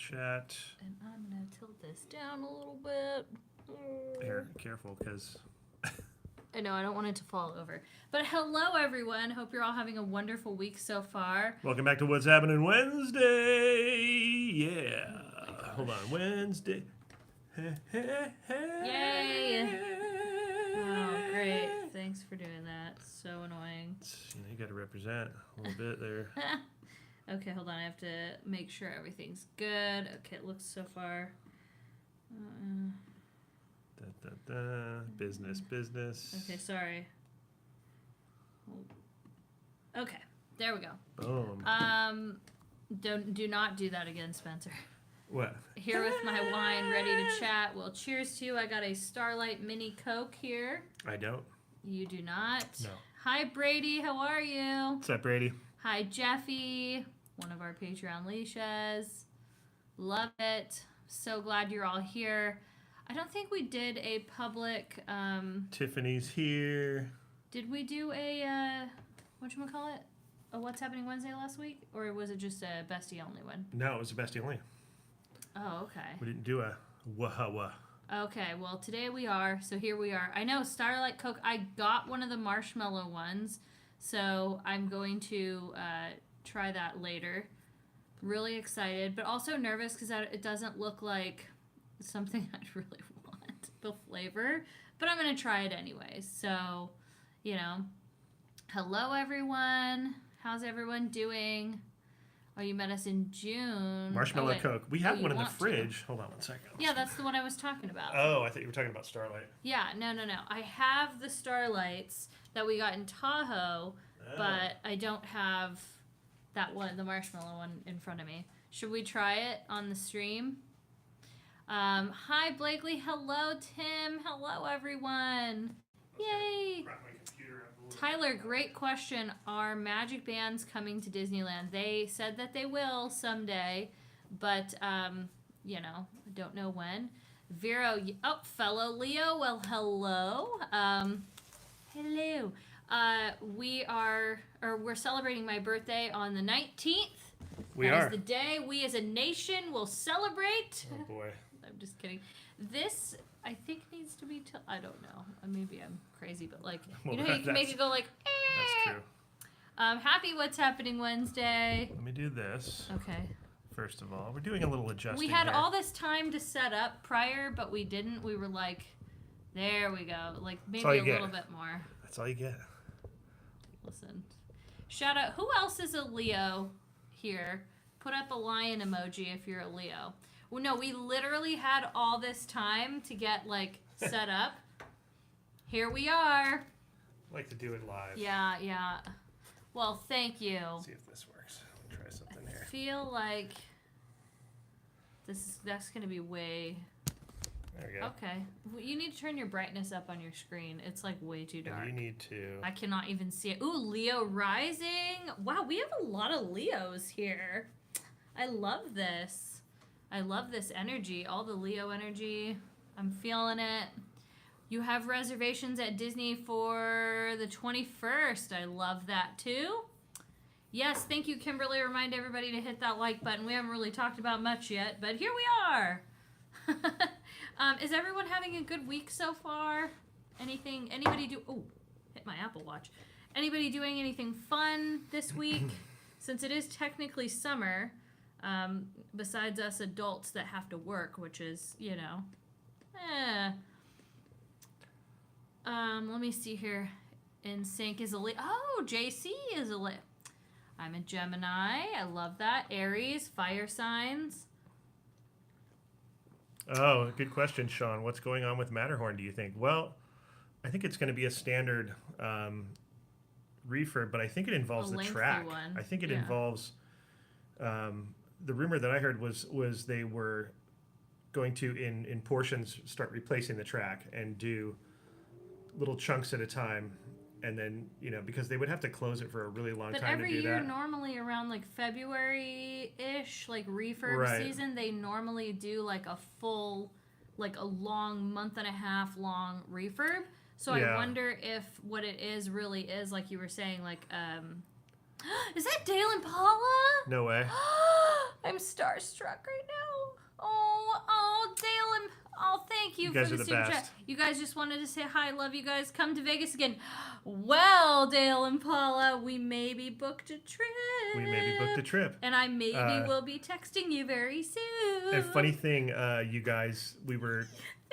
chat. And I'm going to tilt this down a little bit. Here, careful, because... I know, I don't want it to fall over. But hello, everyone. Hope you're all having a wonderful week so far. Welcome back to What's Happening Wednesday. Yeah. Hold on. Wednesday. Yay. Oh, great. Thanks for doing that. So annoying. You got to represent a little bit there. Okay, hold on. I have to make sure everything's good. Okay, it looks so far. Business. Okay, sorry. Okay, there we go. Boom. Do not do that again, Spencer. What? Here with my wine, ready to chat. Well, cheers to you. I got a Starlight Mini Coke here. I don't. You do not? No. Hi, Brady. How are you? What's up, Brady? Hi, Jeffy. One of our Patreon leashes. Love it. So glad you're all here. I don't think we did a public... Tiffany's here. Did we do a... whatchamacallit? A What's Happening Wednesday last week? Or was it just a bestie only one? No, it was a bestie only. Oh, okay. We didn't do a wahawa. Okay, well, today we are. So here we are. I know, Starlight Coke. I got one of the marshmallow ones. So I'm going to try that later. Really excited, but also nervous because it doesn't look like something I'd really want, the flavor. But I'm going to try it anyways. So, you know. Hello, everyone. How's everyone doing? Oh, you met us in June. Marshmallow Coke. We have one in the fridge. To. Hold on one second. Yeah, that's the one I was talking about. Oh, I thought you were talking about Starlight. Yeah, no. I have the Starlights that we got in Tahoe, but I don't have that one, the marshmallow one, in front of me. Should we try it on the stream? Hi, Blakely. Hello, Tim. Hello, everyone. Yay. Tyler, great question. Are magic bands coming to Disneyland? They said that they will someday, but, you know, I don't know when. Vero, fellow Leo, well, hello. Hello. We're celebrating my birthday on the 19th. That is the day we as a nation will celebrate. Oh, boy. I'm just kidding. This... I think needs to be I don't know. Maybe I'm crazy, but like, you know how you can make it go like, eh. That's true. Happy What's Happening Wednesday. Let me do this. Okay. First of all, we're doing a little adjusting. We had here. all this time to set up prior, but we didn't. We were like, there we go. Like, maybe a little bit more. That's all you get. Listen. Shout out. Who else is a Leo here? Put up a lion emoji if you're a Leo. Well, no, we literally had all this time to get, like, set up. Here we are. I like to do it live. Yeah. Well, thank you. Let's see if this works. Try something here. I feel like that's going to be way... There we go. Okay. Well, you need to turn your brightness up on your screen. It's, like, way too dark. And you need to... I cannot even see it. Ooh, Leo rising. Wow, we have a lot of Leos here. I love this. I love this energy, all the Leo energy. I'm feeling it. You have reservations at Disney for the 21st. I love that too. Yes, thank you, Kimberly. Remind everybody to hit that like button. We haven't really talked about much yet, but here we are. Is everyone having a good week so far? Anybody do... Oh, hit my Apple Watch. Anybody doing anything fun this week? Since it is technically summer... besides us adults that have to work, which is, you know, let me see here. In sync is a Leo. Oh, JC is a Leo. I'm a Gemini. I love that. Aries, fire signs. Oh, good question, Sean. What's going on with Matterhorn, do you think? Well, I think it's going to be a standard refurb, but I think it involves the track. One. I think it involves... the rumor that I heard was they were going to, in portions, start replacing the track and do little chunks at a time. And then, you know, because they would have to close it for a really long time to do that. But every year, normally around like February-ish, like refurb season, they normally do like a full, like a long month and a half long refurb. So I wonder if what it is really is, like you were saying, like, is that Dale and Paula? No way. I'm starstruck right now. Oh, Dale and thank you, You guys for are the the super chat. best. You guys just wanted to say hi. Love you guys. Come to Vegas again. Well, Dale and Paula, we maybe booked a trip. We maybe booked a trip. And I maybe will be texting you very soon. A funny thing, you guys, we were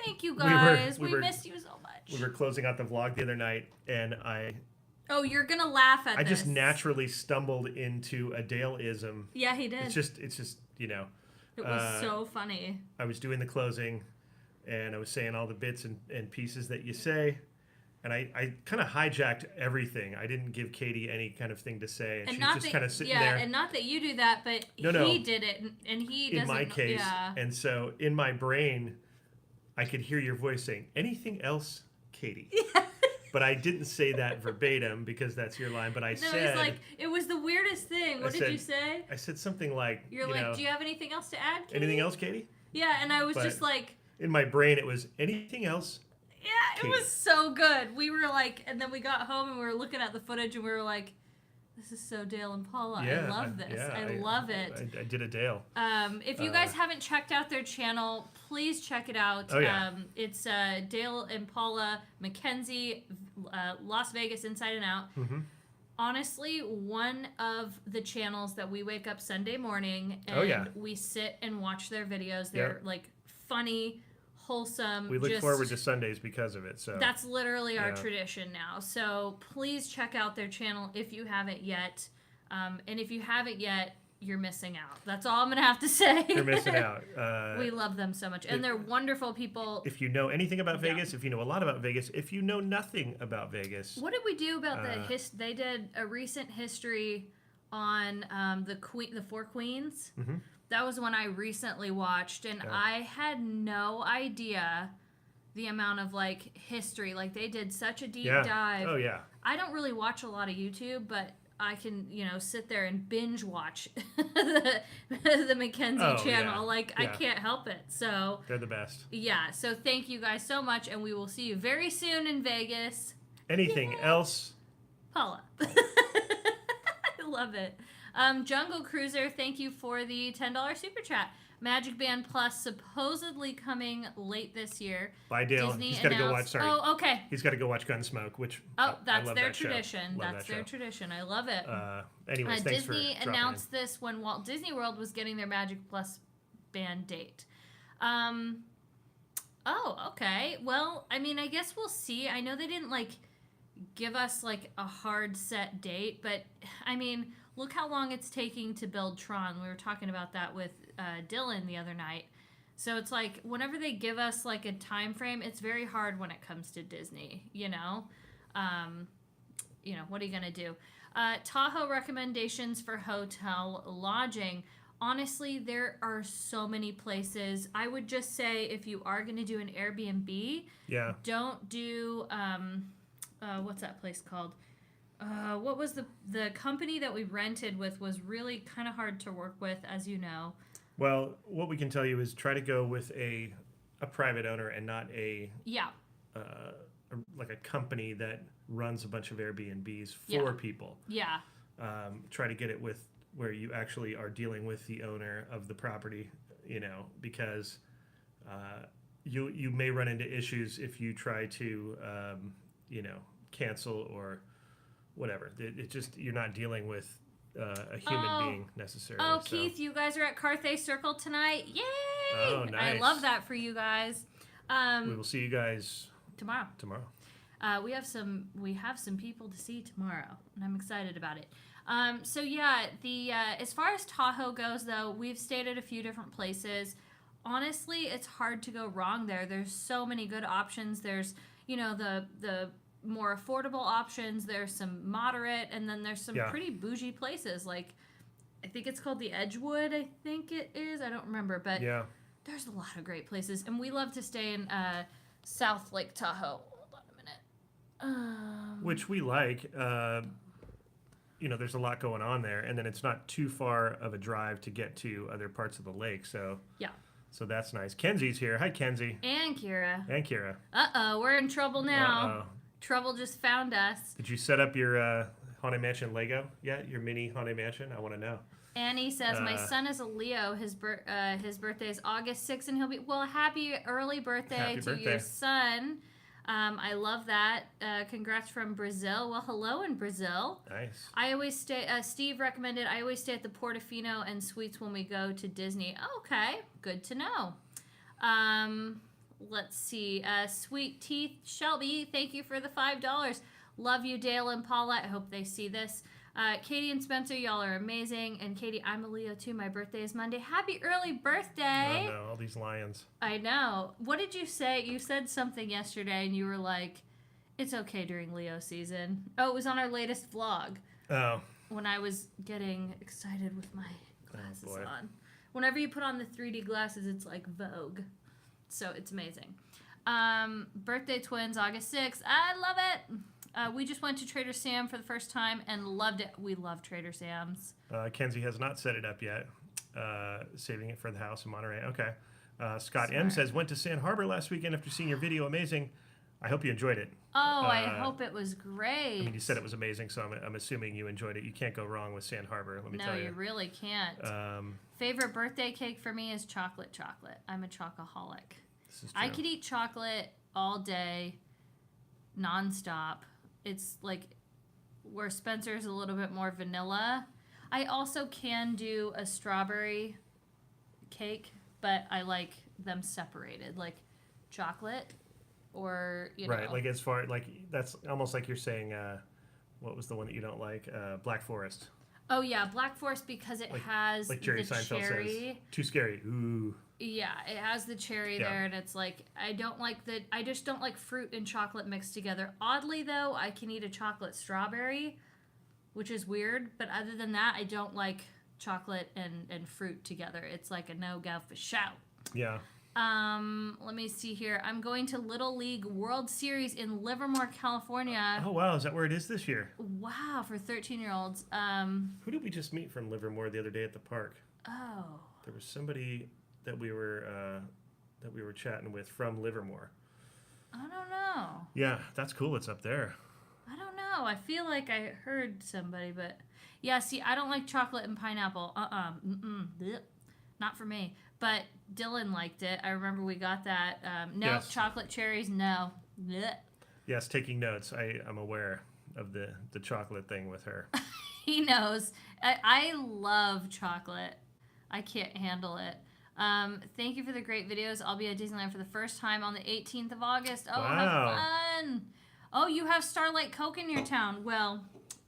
Thank you guys. we We were- missed you so much. we were closing out the vlog the other night, and Oh, you're gonna laugh at I this. just naturally stumbled into a Dale-ism. Yeah, he did. It's just It was so funny. I was doing the closing, and I was saying all the bits and pieces that you say, and I kind of hijacked everything. I didn't give Katie any kind of thing to say, and she was just kind of sitting there. And not that you do that, but No. he did it, and he doesn't. In my case, yeah. and so in my brain, I could hear your voice saying, "Anything else, Katie?" But I didn't say that verbatim because that's your line. But I said, it's like it was the weirdest thing. What did you say? I said something like, You're like, do you have anything else to add, Katie? Anything else, Katie? Yeah, and I was But just like, in my brain, it was anything else. yeah, it Katie. was so good. We were like, and then we got home and we were looking at the footage and we were like, this is so Dale and Paula. Yeah, I love this. yeah, I love it. I did a Dale. If you guys haven't checked out their channel, please check it out. Oh, yeah. It's Dale and Paula Mackenzie, Las Vegas Inside and Out. Mm-hmm. Honestly, one of the channels that we wake up Sunday morning and Oh, yeah. we sit and watch their videos. They're like funny, wholesome. We look forward to Sundays because of it. So that's literally our Yeah. tradition now. So please check out their channel if you haven't yet. And if you haven't yet, you're missing out. That's all I'm going to have to say. you're missing out. We love them so much. And they're wonderful people. If you know anything about Vegas, if you know a lot about Vegas, if you know nothing about Vegas, What did we do about they did a recent history on the Four Queens. Mm-hmm. That was one I recently watched, and I had no idea the amount of like history. Like they did such a deep dive. Oh yeah. I don't really watch a lot of YouTube, but I can, sit there and binge watch the Mackenzie channel. Yeah. Like I can't help it. So They're the best. yeah. So thank you guys so much, and we will see you very soon in Vegas. Anything else? Paula. I love it. Jungle Cruiser, thank you for the $10 super chat. Magic Band Plus supposedly coming late this year. Bye, Dale. Disney He's got to go watch. announced- Oh, okay. He's got to go watch Gunsmoke, which Oh, I that's love their that show. tradition. Love That's that their show. tradition. I love it. Anyways, thanks Disney for dropping announced this when Walt Disney World was getting their Magic Plus band date. Oh, okay. Well, I mean, I guess we'll see. I know they didn't give us a hard set date, but I mean, look how long it's taking to build Tron. We were talking about that with Dylan the other night. So it's like whenever they give us a time frame, it's very hard when it comes to Disney. What are you gonna do? Tahoe recommendations for hotel lodging. Honestly, there are so many places. I would just say if you are gonna do an Airbnb, don't do what's that place called? What was the company that we rented with was really kind of hard to work with, as you know. Well, what we can tell you is try to go with a private owner and not a company that runs a bunch of Airbnbs for people. Yeah. Try to get it with where you actually are dealing with the owner of the property, because you may run into issues if you try to cancel or whatever. It just you're not dealing with a human being necessarily. Oh, Keith, you guys are at Carthay Circle tonight. Yay! Oh, nice. I love that for you guys. We will see you guys tomorrow. We have some people to see tomorrow, and I'm excited about it. As far as Tahoe goes, though, we've stayed at a few different places. Honestly, it's hard to go wrong there. There's so many good options. There's the more affordable options. There's some moderate, and then there's some pretty bougie places. I think it's called the Edgewood. I think it is. I don't remember, but there's a lot of great places, and we love to stay in South Lake Tahoe. Hold on a minute. Which we like. There's a lot going on there, and then it's not too far of a drive to get to other parts of the lake. So so that's nice. Kenzie's here. Hi, Kenzie. And Kira. And We're in trouble now. Uh-oh. Trouble just found us. Did you set up your Haunted Mansion Lego yet? Your mini Haunted Mansion? I want to know. Annie says, my son is a Leo. His birthday is August 6th, and he'll be... Well, happy early birthday to your son. I love that. Congrats from Brazil. Well, hello in Brazil. Nice. I always stay... Steve recommended I always stay at the Portofino and Suites when we go to Disney. Okay, good to know. Let's see. Sweet Teeth Shelby, thank you for the $5. Love you, Dale and Paula. I hope they see this. Katie and Spencer, y'all are amazing. And Katie, I'm a Leo too. My birthday is Monday. Happy early birthday. Oh, no, all these lions. I know. What did you say? You said something yesterday and you were like, it's okay during Leo season. Oh, it was on our latest vlog. Oh. When I was getting excited with my glasses boy. on. Whenever you put on the 3D glasses, it's like Vogue. So it's amazing. Birthday twins, August 6th. I love it. We just went to Trader Sam for the first time and loved it. We love Trader Sam's. Kenzie has not set it up yet. Saving it for the house in Monterey. Okay. Scott Smart. M says, went to San Harbor last weekend after seeing your video. Amazing. I hope you enjoyed it. Oh, I hope it was great. I mean, you said it was amazing, so I'm assuming you enjoyed it. You can't go wrong with San Harbor, let me tell you. No, you really can't. Favorite birthday cake for me is chocolate. I'm a chocoholic. This is true. I could eat chocolate all day, nonstop. It's like where Spencer's a little bit more vanilla. I also can do a strawberry cake, but I like them separated, like chocolate or, you know. Right, like as far, like, that's almost like you're saying, what was the one that you don't like? Black Forest. Oh, yeah, Black Forest because it has like Jerry the Seinfeld cherry. says. Too scary. Ooh. Yeah, it has the cherry there, and it's like, I just don't like fruit and chocolate mixed together. Oddly, though, I can eat a chocolate strawberry, which is weird, but other than that, I don't like chocolate and fruit together. It's like a no-go for shout. Yeah. Let me see here. I'm going to Little League World Series in Livermore, California. Oh, wow, is that where it is this year? Wow, for 13-year-olds. Who did we just meet from Livermore the other day at the park? Oh. There was somebody that we were chatting with from Livermore. I don't know. Yeah, that's cool. It's up there. I don't know. I feel like I heard somebody, but yeah. See, I don't like chocolate and pineapple. Blech. Not for me. But Dylan liked it. I remember we got that. No, Yes. chocolate cherries. No. Blech. Yes, taking notes. I'm aware of the chocolate thing with her. He knows. I love chocolate. I can't handle it. Thank you for the great videos. I'll be at Disneyland for the first time on the 18th of August. Oh, Wow. Have fun. Oh, you have Starlight Coke in your town. Well,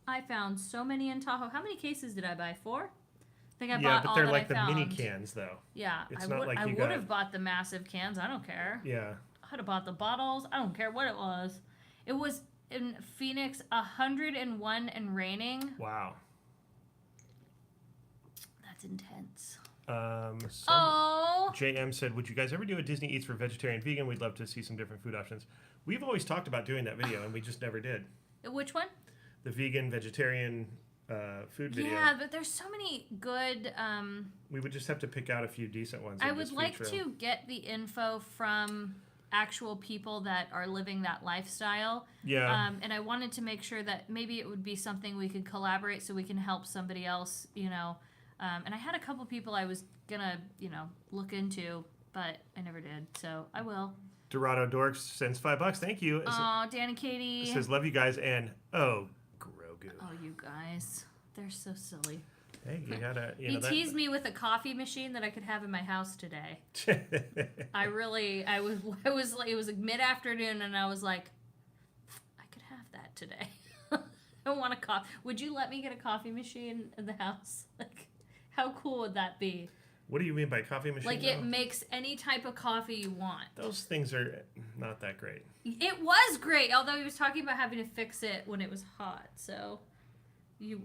I found so many in Tahoe. How many cases did I buy? 4? I think I bought but all they're that like I the found. mini cans, though. Yeah, It's I not would, like I you would got- have bought the massive cans. I don't care. Yeah. I'd have bought the bottles. I don't care what it was. It was in Phoenix, 101 and raining. Wow. That's intense. Oh. JM said, would you guys ever do a Disney Eats for vegetarian vegan? We'd love to see some different food options. We've always talked about doing that video, and we just never did. Which one? The vegan, vegetarian food video. Yeah, but there's so many good... We would just have to pick out a few decent ones. I and would just like feature 'em. to get the info from actual people that are living that lifestyle. Yeah. And I wanted to make sure that maybe it would be something we could collaborate so we can help somebody else, you know. And I had a couple people I was gonna, you know, look into, but I never did. So I will. Dorado Dorks sends $5. Thank you. Oh, Dan and Katie. It says, love you guys, and Grogu. Oh, you guys. They're so silly. Hey, you gotta, He teased me with a coffee machine that I could have in my house today. that. It was like mid-afternoon, and I was like, I could have that today. I want a coffee. Would you let me get a coffee machine in the house? Like, how cool would that be? What do you mean by coffee machine? Like, though? it makes any type of coffee you want. Those things are not that great. It was great, although he was talking about having to fix it when it was hot. So,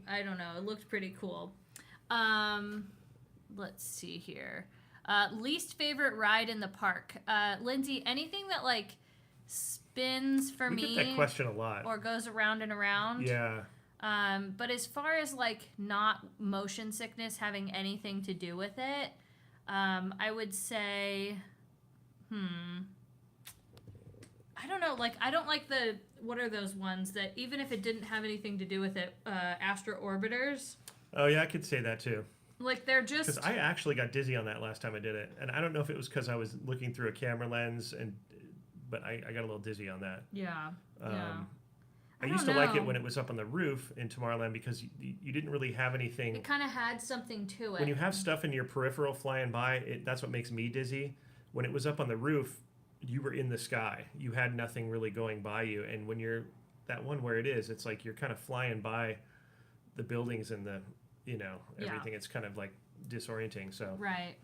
I don't know. It looked pretty cool. Let's see here. Least favorite ride in the park. Lindsay, anything that, like, spins for We me get that question a lot. or goes around and around. Yeah. But as far as, like, not motion sickness having anything to do with it, I would say, I don't know, like, I don't like what are those ones that, even if it didn't have anything to do with it, Astro Orbiters. Oh, yeah, I could say that too. Like they're just. Because I actually got dizzy on that last time I did it, and I don't know if it was because I was looking through a camera lens, but I got a little dizzy on that. Yeah. I used to like it when it was up on the roof in Tomorrowland because you didn't really have anything. It kind of had something to it. When you have stuff in your peripheral flying by, that's what makes me dizzy. When it was up on the roof, you were in the sky. You had nothing really going by you, and when you're that one where it is, it's like you're kind of flying by the buildings and the everything. It's kind of like disorienting. So right.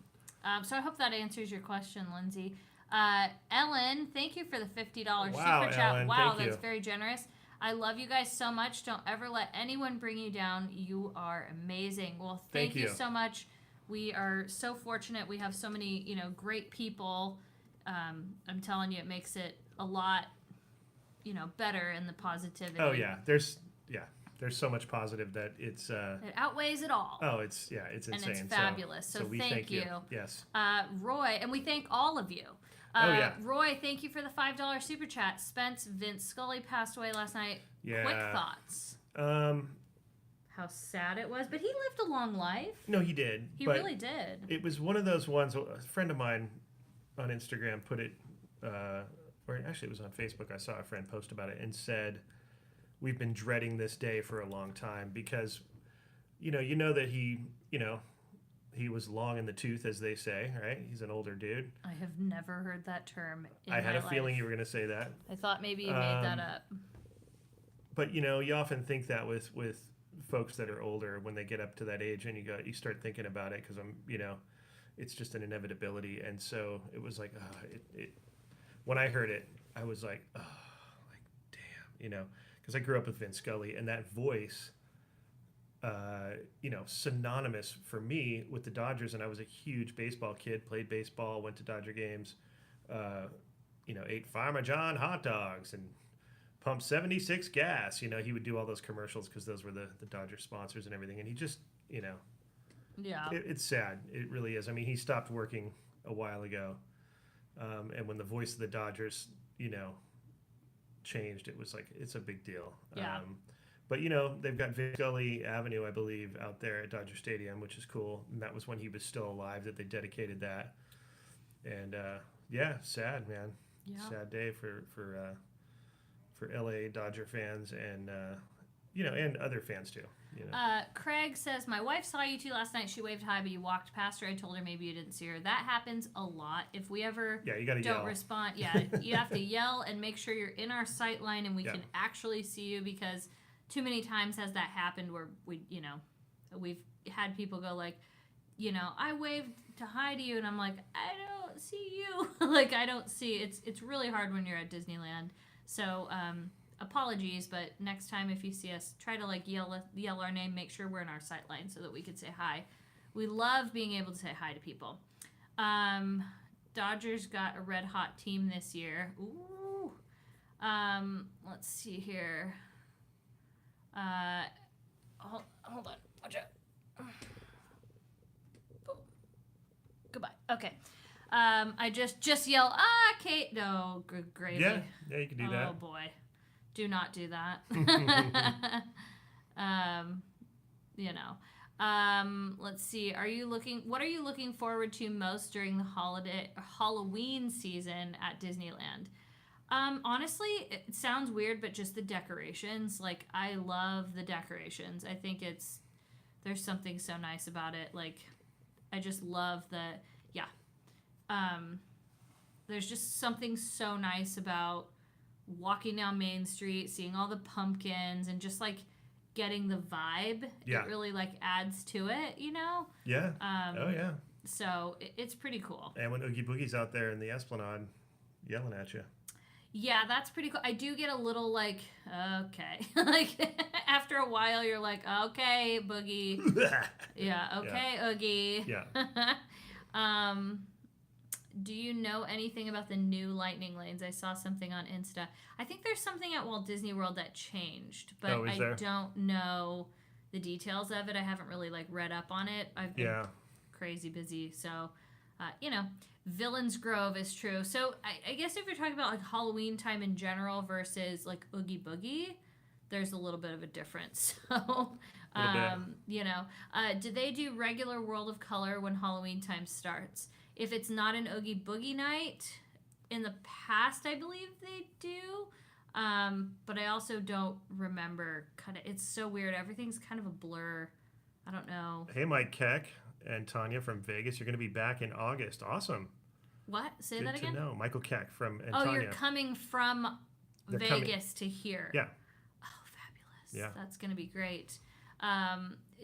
So I hope that answers your question, Lindsay. Ellen, thank you for the $50 super chat. Ellen, wow, thank that's you. very generous. I love you guys so much. Don't ever let anyone bring you down. You are amazing. Well, thank you so much. We are so fortunate. We have so many, great people. I'm telling you, it makes it a lot, better in the positivity. Oh yeah, there's so much positive that it's it outweighs it all. Oh, it's insane. And it's fabulous. So we thank you. Yes. Roy, and we thank all of you. Roy, thank you for the $5 super chat. Spence, Vince Scully passed away last night. Yeah. Quick thoughts. How sad it was, but he lived a long life. No, he did. He really did. It was one of those ones. A friend of mine on Instagram put it, or actually it was on Facebook. I saw a friend post about it and said, "We've been dreading this day for a long time because, you know that he was long in the tooth, as they say, right? He's an older dude." I have never heard that term in I had my a life. feeling you were going to say that. I thought maybe you made that up. But you often think that with folks that are older when they get up to that age, and you start thinking about it because it's just an inevitability. And so it was like, when I heard it, I was like, damn, because I grew up with Vin Scully, and that voice, synonymous for me with the Dodgers. And I was a huge baseball kid, played baseball, went to Dodger games, ate Farmer John hot dogs and pumped 76 gas. He would do all those commercials because those were the Dodger sponsors and everything. And he just, yeah, it's sad. It really is. I mean, he stopped working a while ago. And when the voice of the Dodgers, changed, it was like, it's a big deal. Yeah. But, they've got Vin Scully Avenue, I believe, out there at Dodger Stadium, which is cool. And that was when he was still alive that they dedicated that. And, sad, man. Yeah. Sad day for LA Dodger fans and, and other fans too. Craig says, my wife saw you two last night. She waved hi, but you walked past her. I told her maybe you didn't see her. That happens a lot. If we ever you gotta don't yell. respond, you have to yell and make sure you're in our sight line and we can actually see you, because too many times has that happened where we've had people go like, I waved to hi to you, and I'm like, I don't see you. Like, I don't see. It's really hard when you're at Disneyland. So, apologies, but next time if you see us, try to yell our name, make sure we're in our sight line so that we can say hi. We love being able to say hi to people. Dodgers got a red hot team this year. Ooh. Let's see here. Hold on. Watch out. Oh. Goodbye. Okay. I just yell, Kate. No, gravy. Yeah, you can do that. Oh boy, do not do that. Let's see. What are you looking forward to most during the Halloween season at Disneyland? Honestly, it sounds weird, but just the decorations. Like, I love the decorations. I think there's something so nice about it. Like, I just love there's just something so nice about walking down Main Street, seeing all the pumpkins, and just getting the vibe. Yeah. It really adds to it, Yeah. Oh yeah. So it's pretty cool. And when Oogie Boogie's out there in the Esplanade yelling at you. Yeah, that's pretty cool. I do get a little okay. After a while you're like, okay, Boogie. Yeah, okay, Oogie. Yeah. Do you know anything about the new lightning lanes? I saw something on Insta. I think there's something at Walt Disney World that changed, but I don't know the details of it. I haven't really read up on it. I've been crazy busy, so Villains Grove is true. So I guess if you're talking about Halloween time in general versus Oogie Boogie, there's a little bit of a difference. So A little bit. You know, do they do regular World of Color when Halloween time starts? If it's not an Oogie Boogie night, in the past, I believe they do. But I also don't remember. It's so weird. Everything's kind of a blur. I don't know. Hey, Mike Keck and Tanya from Vegas. You're going to be back in August. Awesome. What? Say Good that again? to know. Michael Keck from and Oh, Tanya. you're coming from Vegas to here. Yeah. Oh, fabulous. Yeah. That's going to be great.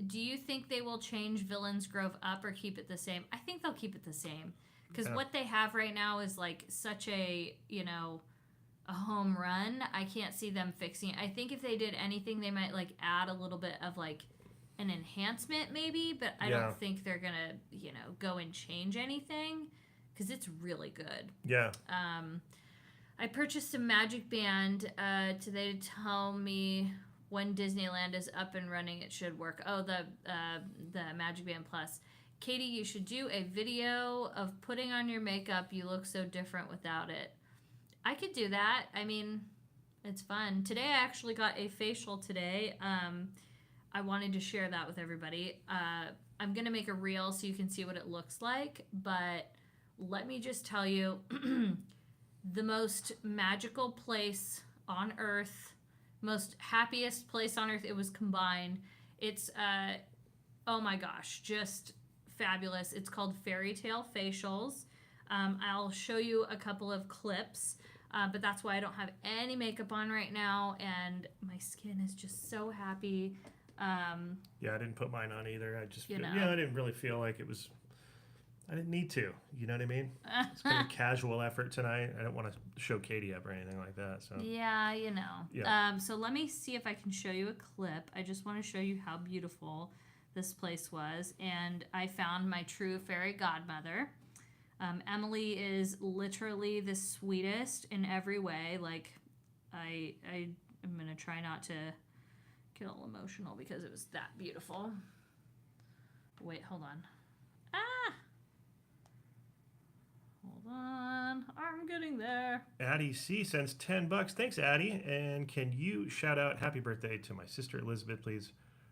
Do you think they will change Villains Grove up or keep it the same? I think they'll keep it the same. Because what they have right now is like such a, a home run. I can't see them fixing it. I think if they did anything, they might like add a little bit of like an enhancement maybe, but I don't think they're going to, go and change anything because it's really good. Yeah. I purchased a Magic Band today to tell me when Disneyland is up and running, it should work. Oh, the Magic Band Plus. Katie, you should do a video of putting on your makeup. You look so different without it. I could do that. I mean, it's fun. Today I actually got a facial today. I wanted to share that with everybody. I'm going to make a reel so you can see what it looks like. But let me just tell you, the most magical place on Earth, most happiest place on Earth, it was combined. It's, oh my gosh, just fabulous. It's called Fairy Tale Facials. I'll show you a couple of clips, but that's why I don't have any makeup on right now, and my skin is just so happy. Yeah, I didn't put mine on either. I just, You know. I didn't really feel like it was, I didn't need to. You know what I mean? It's kind of a casual effort tonight. I don't want to show Katie up or anything like that. So Yeah, Yeah. So let me see if I can show you a clip. I just want to show you how beautiful this place was, and I found my true fairy godmother. Emily is literally the sweetest in every way. Like, I'm gonna try not to get all emotional because it was that beautiful. Wait, hold on. Hold on. I'm getting there. Addie C sends $10. Thanks, Addie. And can you shout out happy birthday to my sister Elizabeth, please?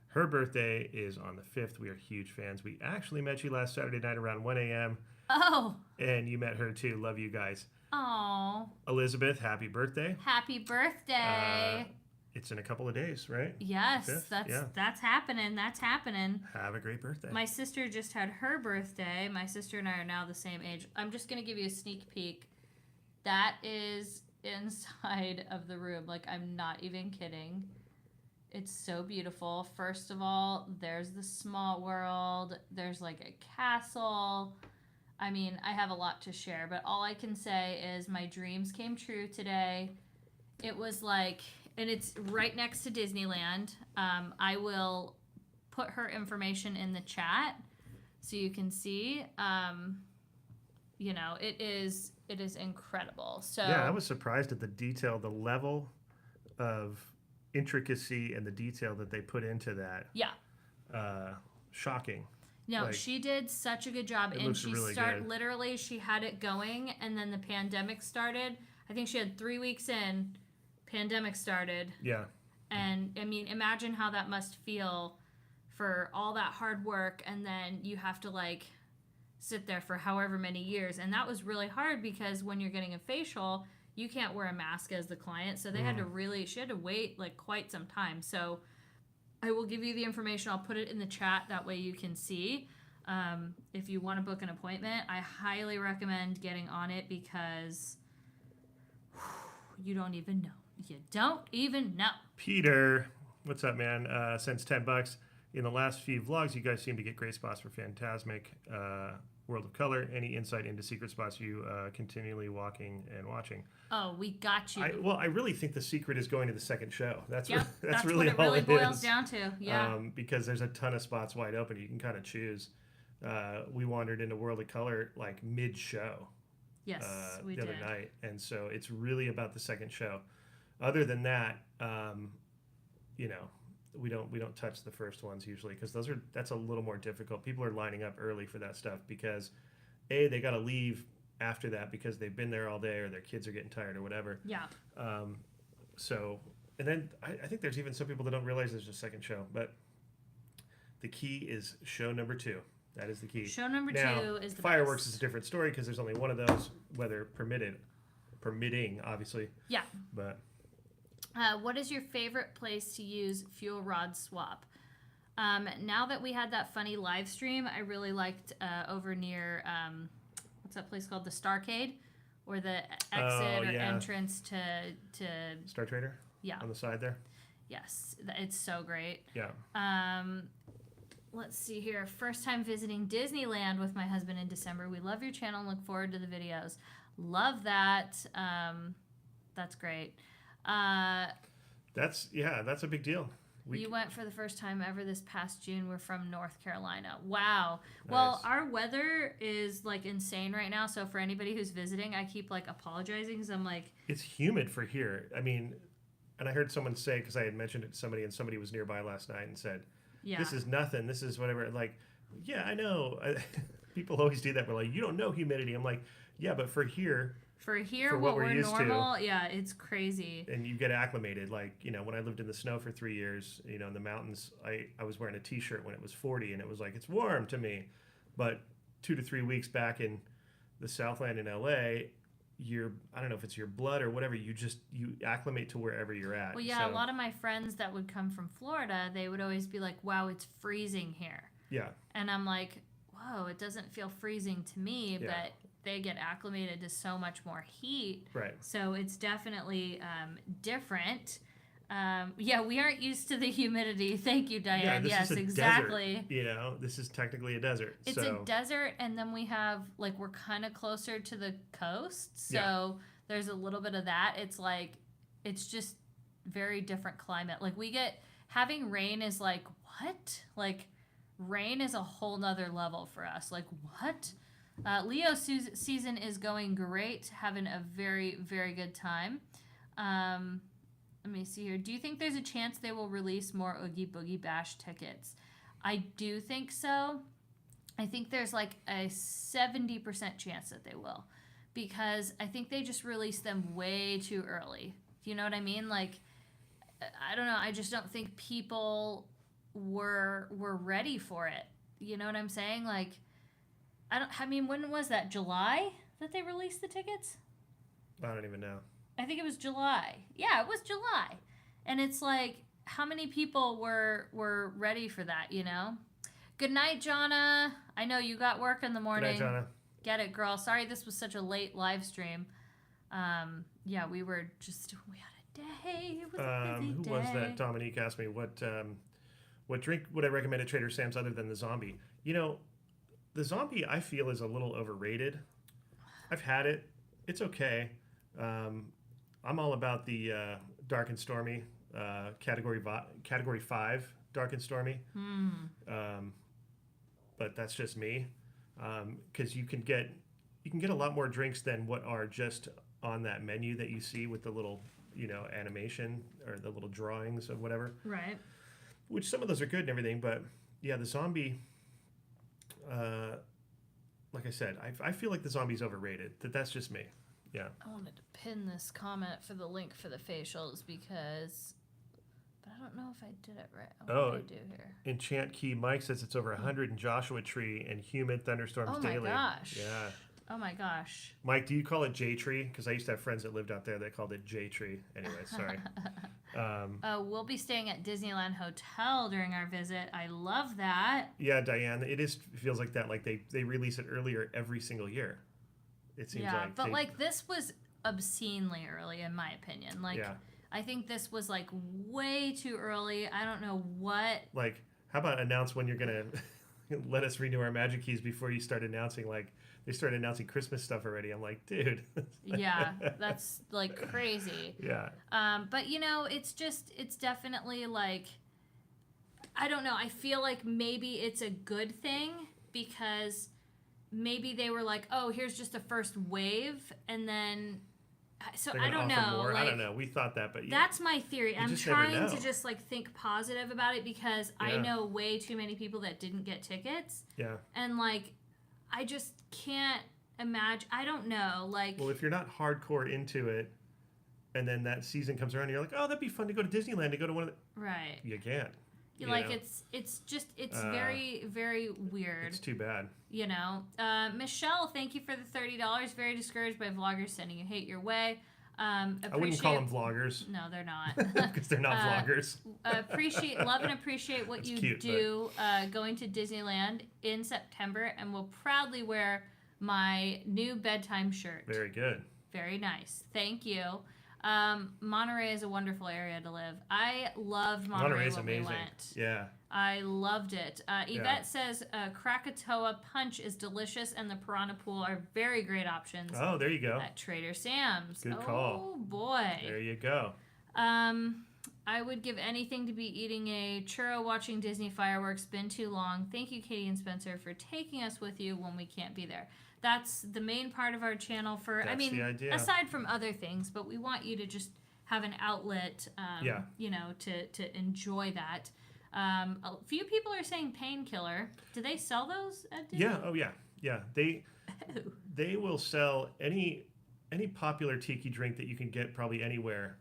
Her birthday is on the 5th. We are huge fans. We actually met you last Saturday night around 1 a.m. Oh. And you met her too. Love you guys. Oh. Elizabeth, happy birthday. Happy birthday. It's in a couple of days, right? Yes, 5th? that's happening. That's happening. Have a great birthday. My sister just had her birthday. My sister and I are now the same age. I'm just going to give you a sneak peek. That is inside of the room. Like, I'm not even kidding. It's so beautiful. First of all, there's the small world. There's like a castle. I mean, I have a lot to share, but all I can say is my dreams came true today. It was like, and it's right next to Disneyland. I will put her information in the chat so you can see. It is incredible. So yeah, I was surprised at the detail, the level of intricacy and the detail that they put into that. Yeah. Shocking. No, Like, she did such a good job, it and looks she really good. literally she had it going, and then the pandemic started. I think she had 3 weeks in, pandemic started, Yeah. and I mean, imagine how that must feel for all that hard work, and then you have to like sit there for however many years, and that was really hard because when you're getting a facial, you can't wear a mask as the client, so they had to she had to wait like quite some time. So I will give you the information. I'll put it in the chat. That way you can see. If you want to book an appointment, I highly recommend getting on it because you don't even know. You don't even know. Peter, what's up, man? Sends $10. In the last few vlogs, you guys seem to get great spots for Phantasmic, World of Color. Any insight into secret spots you continually walking and watching? Oh, we got you. I really think the secret is going to the second show. That's Yep, that's what really it all really it boils is. down to. Yeah. Because there's a ton of spots wide open. You can kind of choose. We wandered into World of Color like mid-show. Yes, we the did. other night, and so it's really about the second show. Other than that, we don't touch the first ones usually because that's a little more difficult. People are lining up early for that stuff because they got to leave after that because they've been there all day or their kids are getting tired or whatever. Yeah. So, and then I think there's even some people that don't realize there's a second show, but The key is show number 2. That is the key. Show number Now, 2 is the fireworks best. is a different story because there's only one of those, weather permitting, obviously. Yeah. But what is your favorite place to use fuel rod swap? Now that we had that funny live stream, I really liked over near what's that place called? The Starcade, or the exit or entrance to Star Trader. Yeah. On the side there. Yes, it's so great. Yeah. Let's see here. First time visiting Disneyland with my husband in December. We love your channel and look forward to the videos. Love that. That's great. That's a big deal. You went for the first time ever this past June. We're from North Carolina. Wow. Nice. Well, our weather is like insane right now. So for anybody who's visiting, I keep like apologizing because I'm like, it's humid for here. I mean, and I heard someone say, because I had mentioned it to somebody and somebody was nearby last night and said, yeah, this is nothing. This is whatever. Like, yeah, I know. People always do that. We're like, you don't know humidity. I'm like, yeah, but for here, for what we're used normal, to, yeah, it's crazy. And you get acclimated. Like, you know, when I lived in the snow for 3 years, you know, in the mountains, I was wearing a t-shirt when it was 40 and it was like, it's warm to me. But 2 to 3 weeks back in the Southland in LA, I don't know if it's your blood or whatever, you acclimate to wherever you're at. Well, yeah, so, a lot of my friends that would come from Florida, they would always be like, wow, it's freezing here. Yeah. And I'm like, whoa, it doesn't feel freezing to me, but they get acclimated to so much more heat. Right. So it's definitely different. Yeah, we aren't used to the humidity. Thank you, Diane. Yeah, yes, exactly. Desert, you know, this is technically a desert. It's a desert, and then we have, like, we're kind of closer to the coast. So there's a little bit of that. It's like, it's just very different climate. Like, having rain is like, what? Like, rain is a whole nother level for us. Like, what? Leo season is going great. Having a very, very good time. Let me see here. Do you think there's a chance they will release more Oogie Boogie Bash tickets? I do think so. I think there's like a 70% chance that they will, because I think they just released them way too early. Do you know what I mean? Like, I don't know. I just don't think people were ready for it. You know what I'm saying? Like, I mean, when was that? July that they released the tickets? I don't even know. I think it was July. Yeah, it was July. And it's like, how many people were ready for that, you know? Good night, Jonna. I know you got work in the morning. Good night, Jonna. Get it, girl. Sorry this was such a late live stream. Yeah, we had a day. It was a busy day. Who was that? Dominique asked me what drink would I recommend at Trader Sam's other than the zombie? You know, the zombie I feel is a little overrated. I've had it. It's okay. I'm all about the dark and stormy category 5 dark and stormy. But that's just me, because you can get a lot more drinks than what are just on that menu that you see with the little, you know, animation or the little drawings of whatever. Right. Which some of those are good and everything, but yeah, the zombie. Like I said, I feel like the zombie's overrated. That's just me. Yeah. I wanted to pin this comment for the link for the facials because, but I don't know if I did it right. What did I do here? Enchant Key Mike says it's over 100 in Joshua Tree and humid thunderstorms daily. Oh my gosh. Yeah. Oh my gosh. Mike, do you call it J Tree? Because I used to have friends that lived out there that called it J Tree. Anyway, sorry. We'll be staying at Disneyland Hotel during our visit. I love that. Yeah, Diane, it feels like that. Like they release it earlier every single year. It seems like. But like this was obscenely early in my opinion. Like, I think this was like way too early. I don't know what. Like, how about announce when you're gonna let us renew our Magic Keys before you start announcing, like, they started announcing Christmas stuff already. I'm like, dude. Yeah, that's like crazy. Yeah. But you know, it's definitely like, I don't know. I feel like maybe it's a good thing because maybe they were like, oh, here's just the first wave. And then, so I don't know. Like, I don't know. We thought that, but that's my theory. I'm trying to just like think positive about it because I know way too many people that didn't get tickets. Yeah. And like, I just can't imagine. I don't know. Like, well, if you're not hardcore into it, and then that season comes around, and you're like, oh, that'd be fun to go to Disneyland to go to one of the. Right. You can't. Like know? it's very, very weird. It's too bad. You know, Michelle, thank you for the $30. Very discouraged by vloggers sending you hate your way. I wouldn't call them vloggers. No, they're not. Because they're not vloggers. Love and appreciate what you cute, do going to Disneyland in September, and will proudly wear my new bedtime shirt. Very good. Very nice. Thank you. Monterey is a wonderful area to live. I loved Monterey when we went. Yeah. I loved it. Yvette says Krakatoa Punch is delicious, and the Piranha Pool are very great options. Oh, there you go. At Trader Sam's. Good call. Oh boy. There you go. I would give anything to be eating a churro watching Disney fireworks. Been too long. Thank you, Katie and Spencer, for taking us with you when we can't be there. That's the main part of our channel for, That's the idea. aside from other things, but we want you to just have an outlet, you know, to enjoy that. A few people are saying Painkiller. Do they sell those at Disney? Yeah. Oh, yeah. Yeah. They will sell any popular tiki drink that you can get probably anywhere.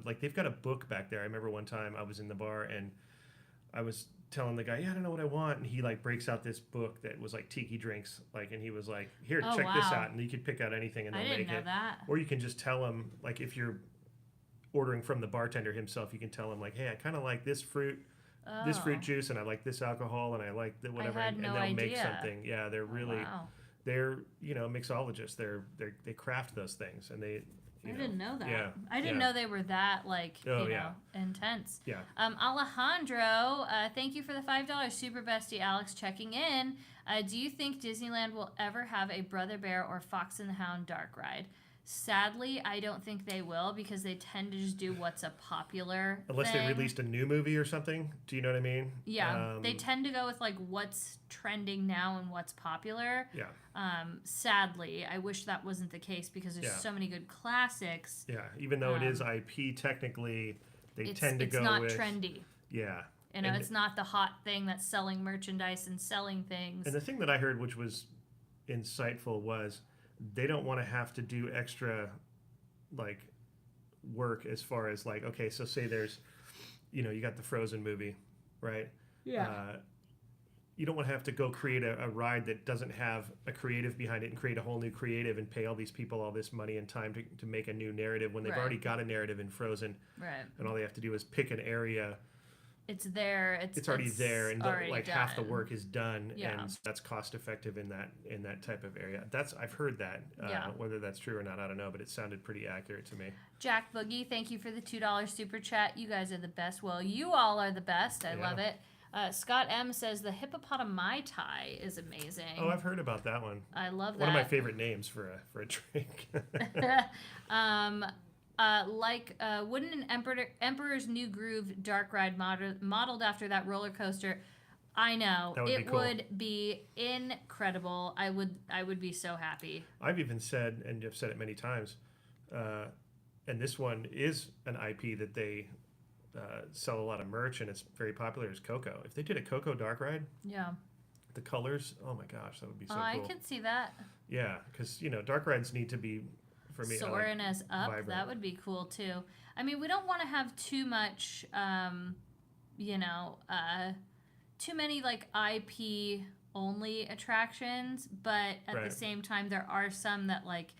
Like they've got a book back there. I remember one time I was in the bar and I was telling the guy, I don't know what I want, and he like breaks out this book that was like tiki drinks, like, and he was like, here, check this out, and you could pick out anything and they'll make it. That. Or you can just tell him, like, if you're ordering from the bartender himself, you can tell him like, hey, I kind of like this fruit juice, and I like this alcohol, and I like the whatever, and they'll make something. Yeah, they're really they're mixologists. They craft those things, and they. I didn't know that. Yeah, I didn't know they were that intense. Yeah. Alejandro, thank you for the $5. Super bestie Alex checking in. Do you think Disneyland will ever have a Brother Bear or Fox and the Hound dark ride? Sadly, I don't think they will, because they tend to just do what's a popular Unless thing. they released a new movie or something. Do you know what I mean? Yeah, they tend to go with like what's trending now and what's popular. Yeah. Sadly, I wish that wasn't the case, because there's so many good classics. Yeah, even though it is IP, technically, they tend to go with... It's not trendy. Yeah. You know, it's not the hot thing that's selling merchandise and selling things. And the thing that I heard, which was insightful, was they don't want to have to do extra, like, work as far as, like, okay, so say there's, you know, you got the Frozen movie, right? Yeah. You don't want to have to go create a ride that doesn't have a creative behind it and create a whole new creative and pay all these people all this money and time to make a new narrative when they've already got a narrative in Frozen. Right. And all they have to do is pick an area. It's there. It's already there, and like done. half the work is done, Yeah. and that's cost effective in that type of area. I've heard that. Whether that's true or not, I don't know, but it sounded pretty accurate to me. Jack Boogie, thank you for the $2 super chat. You guys are the best. Well, you all are the best. I love it. Scott M says the hippopotami tie is amazing. Oh, I've heard about that one. I love that. One of my favorite names for a drink. Wouldn't an Emperor's New Groove dark ride modeled after that roller coaster? I know. It would be incredible. I would be so happy. I've even said, and I've said it many times, and this one is an IP that they sell a lot of merch, and it's very popular, is Coco. If they did a Coco dark ride, the colors, oh my gosh, that would be so cool. I could see that. Yeah, because, you know, dark rides need to be, for me, soaring as up, vibrant. That would be cool too. I mean, we don't want to have too much, too many like IP only attractions, but at the same time, there are some that, like,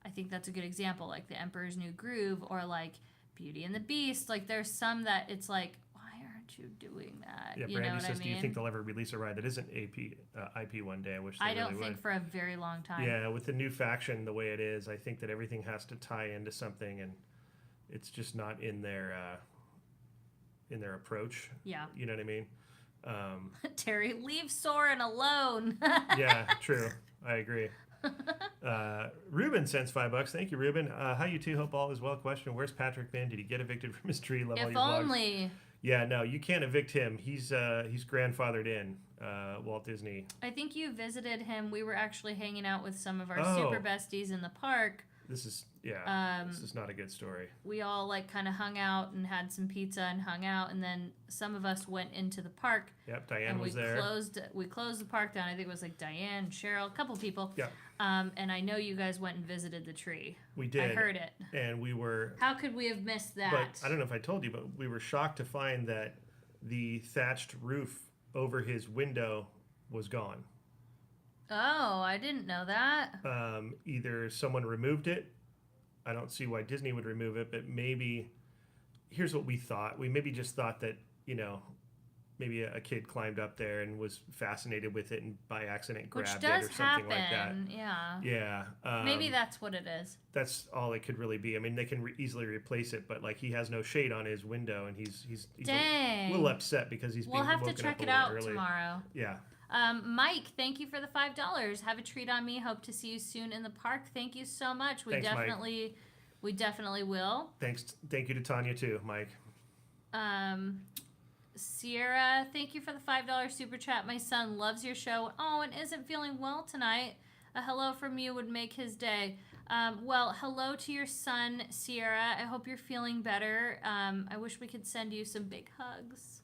I think that's a good example, like the Emperor's New Groove or like Beauty and the Beast. Like, there's some that it's like, why aren't you doing that? Yeah, you Brandy know what says, I mean? do you think they'll ever release a ride that isn't IP one day? I wish they I don't really think would. for a very long time. Yeah, with the new faction the way it is, I think that everything has to tie into something, and it's just not in their approach. Yeah. You know what I mean? Terry, leave Soren alone. Yeah, true. I agree. Ruben sends $5. Thank you, Ruben. How you two? Hope all is well. Question: where's Patrick been? Did he get evicted from his tree? Love all If your vlogs. only. Yeah, no, you can't evict him. He's grandfathered in. Walt Disney. I think you visited him. We were actually hanging out with some of our super besties in the park. This is this is not a good story. We all like kind of hung out and had some pizza and hung out, and then some of us went into the park. Yep, Diane was there. We closed the park down. I think it was like Diane, Cheryl, a couple people. Yeah. And I know you guys went and visited the tree. We did. I heard it. And we were. How could we have missed that? But I don't know if I told you, but we were shocked to find that the thatched roof over his window was gone. Oh, I didn't know that. Either someone removed it. I don't see why Disney would remove it, but maybe here's what we thought. We maybe just thought that, maybe a kid climbed up there and was fascinated with it and by accident grabbed Which it does or something like that. happen. Yeah. Yeah. Maybe that's what it is. That's all it could really be. I mean, they can easily replace it, but like he has no shade on his window, and he's Dang. a little upset because he's We'll being have to woken check up a it little out early. tomorrow. Yeah. Mike, thank you for the $5. Have a treat on me. Hope to see you soon in the park. Thank you so much. Thanks, We definitely will. Thanks. Thank you to Tanya too, Mike. Sierra, thank you for the $5 super chat. My son loves your show. Oh, and isn't feeling well tonight. A hello from you would make his day. Well, hello to your son, Sierra. I hope you're feeling better. I wish we could send you some big hugs.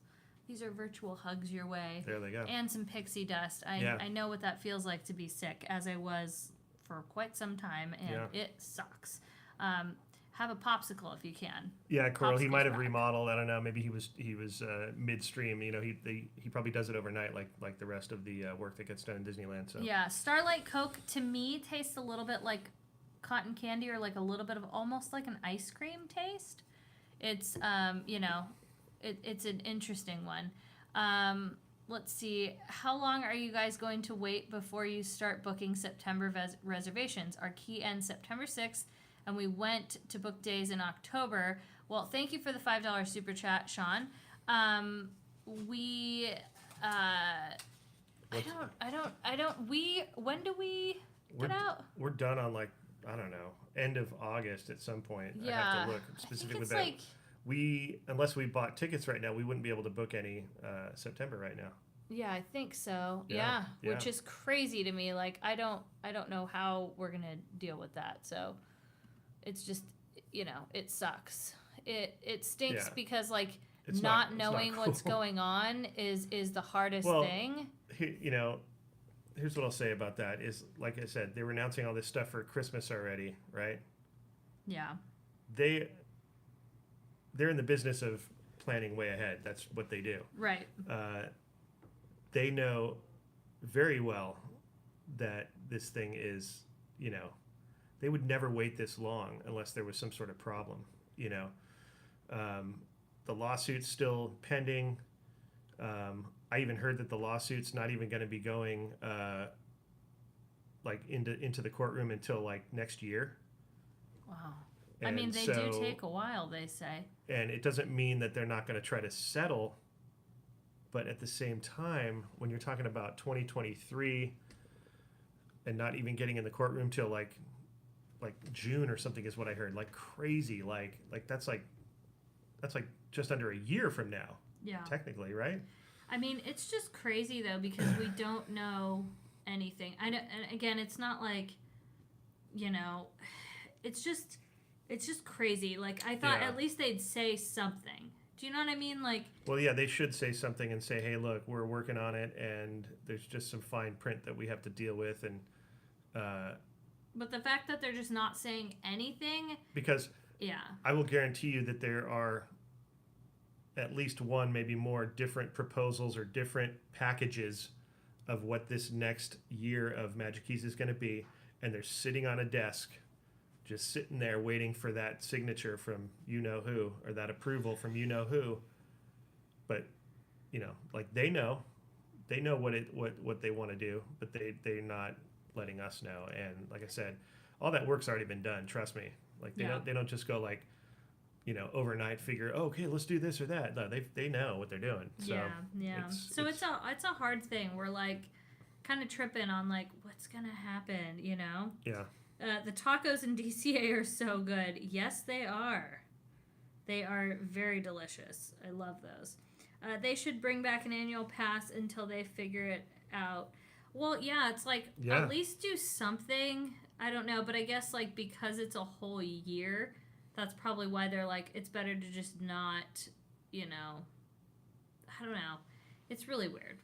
These are virtual hugs your way. There they go. And some pixie dust. I know what that feels like to be sick, as I was for quite some time, and it sucks. Have a popsicle if you can. Yeah, Coral. He Popsicles might have rock. remodeled. I don't know. Maybe he was midstream. He probably does it overnight, like the rest of the work that gets done in Disneyland. So Yeah, Starlight Coke to me tastes a little bit like cotton candy, or like a little bit of almost like an ice cream taste. It's it's an interesting one. Let's see. How long are you guys going to wait before you start booking September reservations? Our key ends September 6th. And we went to book days in October. Well, thank you for the $5 super chat, Sean. When do we get out? we're done on I don't know, end of August at some point. Yeah, I have to look specifically it's that. like, Unless we bought tickets right now, we wouldn't be able to book any September right now. yeah, I think so. Yeah, Yeah, which is crazy to me. Like, I don't know how we're gonna deal with that. So it's just, it sucks. It stinks because It's not not knowing cool. what's going on is the hardest Well, thing. Here's what I'll say about that is, like I said, they were announcing all this stuff for Christmas already, right? Yeah. They're in the business of planning way ahead. That's what they do. Right. They know very well that this thing is, they would never wait this long unless there was some sort of problem, The lawsuit's still pending. I even heard that the lawsuit's not even going to be going into the courtroom until next year. Wow. And I mean, they do take a while, they say. And it doesn't mean that they're not going to try to settle. But at the same time, when you're talking about 2023 and not even getting in the courtroom till like June or something is what I heard. Like crazy. That's just under a year from now. Yeah. Technically, right? I mean, it's just crazy though, because we don't know anything. And again, it's not like, it's just crazy. Like, I thought at least they'd say something. Do you know what I mean? Well, yeah, they should say something and say, hey, look, we're working on it, and there's just some fine print that we have to deal with, and but the fact that they're just not saying anything, because I will guarantee you that there are at least one, maybe more, different proposals or different packages of what this next year of Magic Keys is going to be, and they're sitting on a desk, just sitting there waiting for that signature from you-know-who, or that approval from you-know-who. But, they know what they want to do, but they're not letting us know. And like I said, all that work's already been done, trust me. They don't just go overnight figure, oh, okay, let's do this or that. No, they know what they're doing. So So it's a hard thing. We're kind of tripping on what's gonna happen, Yeah. The tacos in DCA are so good. Yes, they are. They are very delicious. I love those. They should bring back an annual pass until they figure it out. Well, yeah, it's at least do something. I don't know, but I guess because it's a whole year, that's probably why they're it's better to just not, I don't know. It's really weird.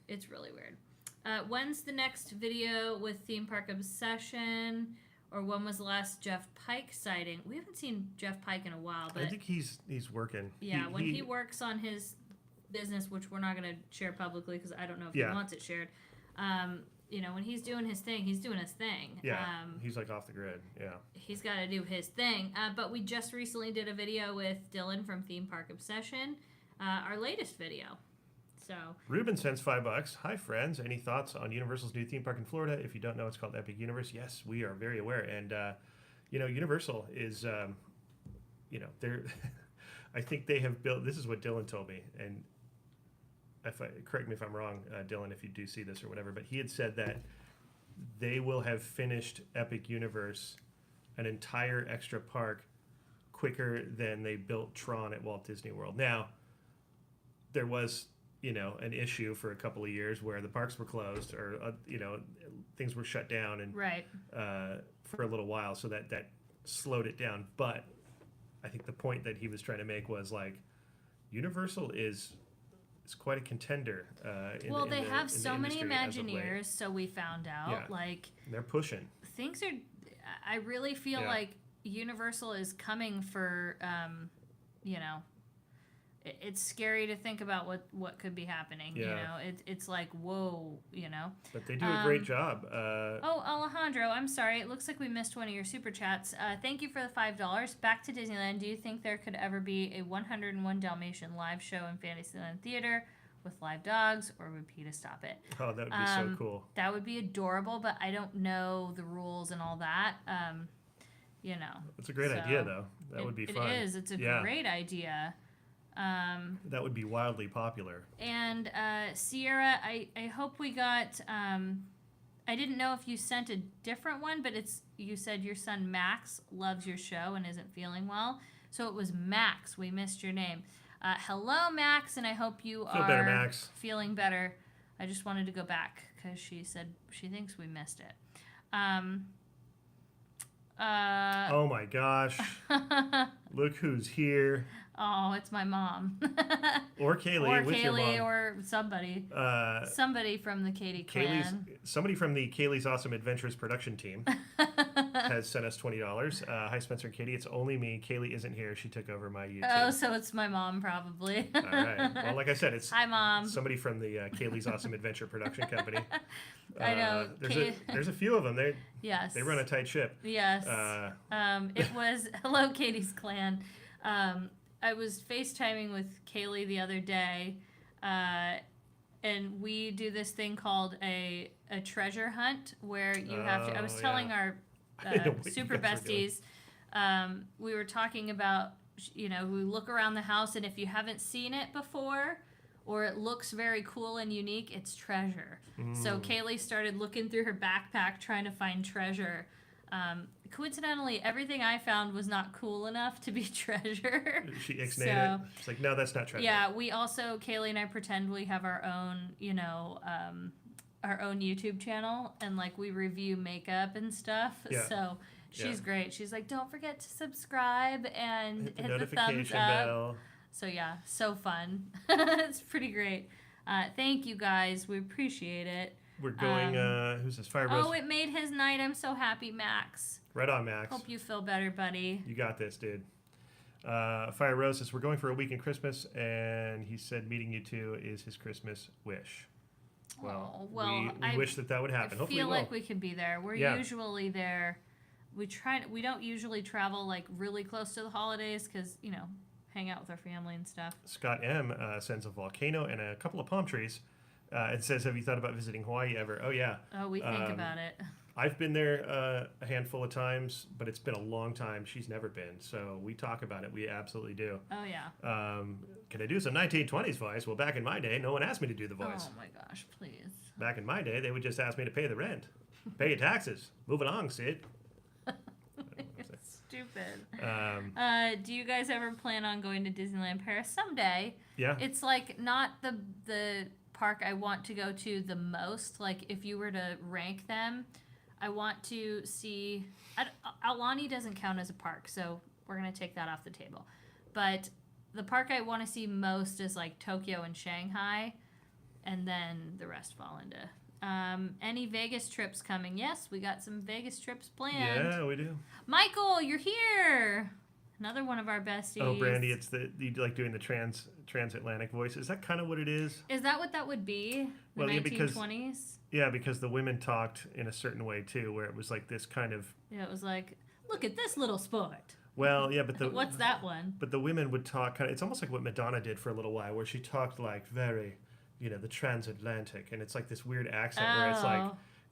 When's the next video with Theme Park Obsession? Or when was the last Jeff Pike sighting? We haven't seen Jeff Pike in a while, but I think he's working. Yeah, when he works on his business, which we're not going to share publicly because I don't know if Yeah. he wants it shared. You know, when he's doing his thing, he's doing his thing. Yeah, he's like off the grid. Yeah. He's got to do his thing. But we just recently did a video with Dylan from Theme Park Obsession, our latest video. So Ruben sends $5. Hi, friends. Any thoughts on Universal's new theme park in Florida? If you don't know, it's called Epic Universe. Yes, we are very aware. And, you know, Universal is, you know, they're, I think they have built, this is what Dylan told me. And correct me if I'm wrong, Dylan, if you do see this or whatever, but he had said that they will have finished Epic Universe, an entire extra park, quicker than they built Tron at Walt Disney World. Now, there was, you know, an issue for a couple of years where the parks were closed or, you know, things were shut down and right. For a little while. So that slowed it down. But I think the point that he was trying to make was like Universal is quite a contender. They have in so the many industry as of late. Imagineers, so we found out. Yeah. Like They're pushing. things are, I really feel Yeah. like Universal is coming for, you know, it's scary to think about what could be happening. You Yeah. know, it's like, whoa, you know. But they do a great job. Oh, Alejandro, I'm sorry. It looks like we missed one of your super chats. Thank you for the $5. Back to Disneyland. Do you think there could ever be a 101 Dalmatian live show in Fantasyland Theater with live dogs, or would PETA stop it? Oh, that would be so cool. That would be adorable, but I don't know the rules and all that. You know. It's a great idea, though. That would be fun. It is. It's a great idea. That would be wildly popular. And Sierra, I hope we got. I didn't know if you sent a different one, but you said your son Max loves your show and isn't feeling well. So it was Max. We missed your name. Hello, Max, and I hope you Feel are better, Max. feeling better. I just wanted to go back because she said she thinks we missed it. Oh my gosh. Look who's here. Oh, it's my mom. Or Kaylee with your mom. Or somebody. Somebody from the Katie clan. Somebody from the Kaylee's Awesome Adventures production team has sent us $20. Hi, Spencer and Katie. It's only me. Kaylee isn't here. She took over my YouTube. Oh, so it's my mom probably. All right. Well, like I said, it's Hi, Mom. somebody from the Kaylee's Awesome Adventure production company. I know. There's a few of them. Yes. They run a tight ship. Yes. It was Hello Katie's Clan. I was FaceTiming with Kaylee the other day, and we do this thing called a treasure hunt where you have to. I was telling our super besties, we were talking about, you know, we look around the house, and if you haven't seen it before, or it looks very cool and unique, it's treasure. So Kaylee started looking through her backpack trying to find treasure. Coincidentally, everything I found was not cool enough to be treasure. She ixnayed it. It's like, no, that's not treasure. Yeah, we also, Kaylee and I pretend we have our own, you know, our own YouTube channel, and like we review makeup and stuff. Yeah. So she's great. She's like, don't forget to subscribe and hit the notification thumbs up. bell. So yeah, so fun. It's pretty great. Thank you guys. We appreciate it. We're going, who's this? Fire Rose. Oh, it made his night. I'm so happy, Max. Right on, Max. Hope you feel better, buddy. You got this, dude. Fire Rose says, we're going for a week in Christmas, and he said meeting you two is his Christmas wish. Well, we wish that would happen. Hopefully I feel like we could be there. We're Yeah. usually there. We don't usually travel like really close to the holidays because, you know, hang out with our family and stuff. Scott M. Sends a volcano and a couple of palm trees. It says, have you thought about visiting Hawaii ever? Oh, yeah. Oh, we think about it. I've been there a handful of times, but it's been a long time. She's never been. So we talk about it. We absolutely do. Oh, yeah. Can I do some 1920s voice? Well, back in my day, no one asked me to do the voice. Oh, my gosh, please. Back in my day, they would just ask me to pay the rent. Pay your taxes. Move along, Sid. Stupid. Do you guys ever plan on going to Disneyland Paris someday? Yeah. It's like not the park I want to go to the most. Like if you were to rank them, I want to see. Aulani doesn't count as a park, so we're gonna take that off the table. But the park I want to see most is like Tokyo and Shanghai, and then the rest fall into. Any Vegas trips coming? Yes, we got some Vegas trips planned. Yeah, we do. Michael, you're here. Another one of our besties. Oh, Brandy, it's you like doing the transatlantic voice. Is that kind of what it is? Is that what that would be? The Well, yeah, 1920s? because the women talked in a certain way too, where it was like this kind of. Yeah, it was like, look at this little sport. Well, yeah, but What's that one? But the women would talk kind of. It's almost like what Madonna did for a little while, where she talked like very, the transatlantic, and it's like this weird accent where it's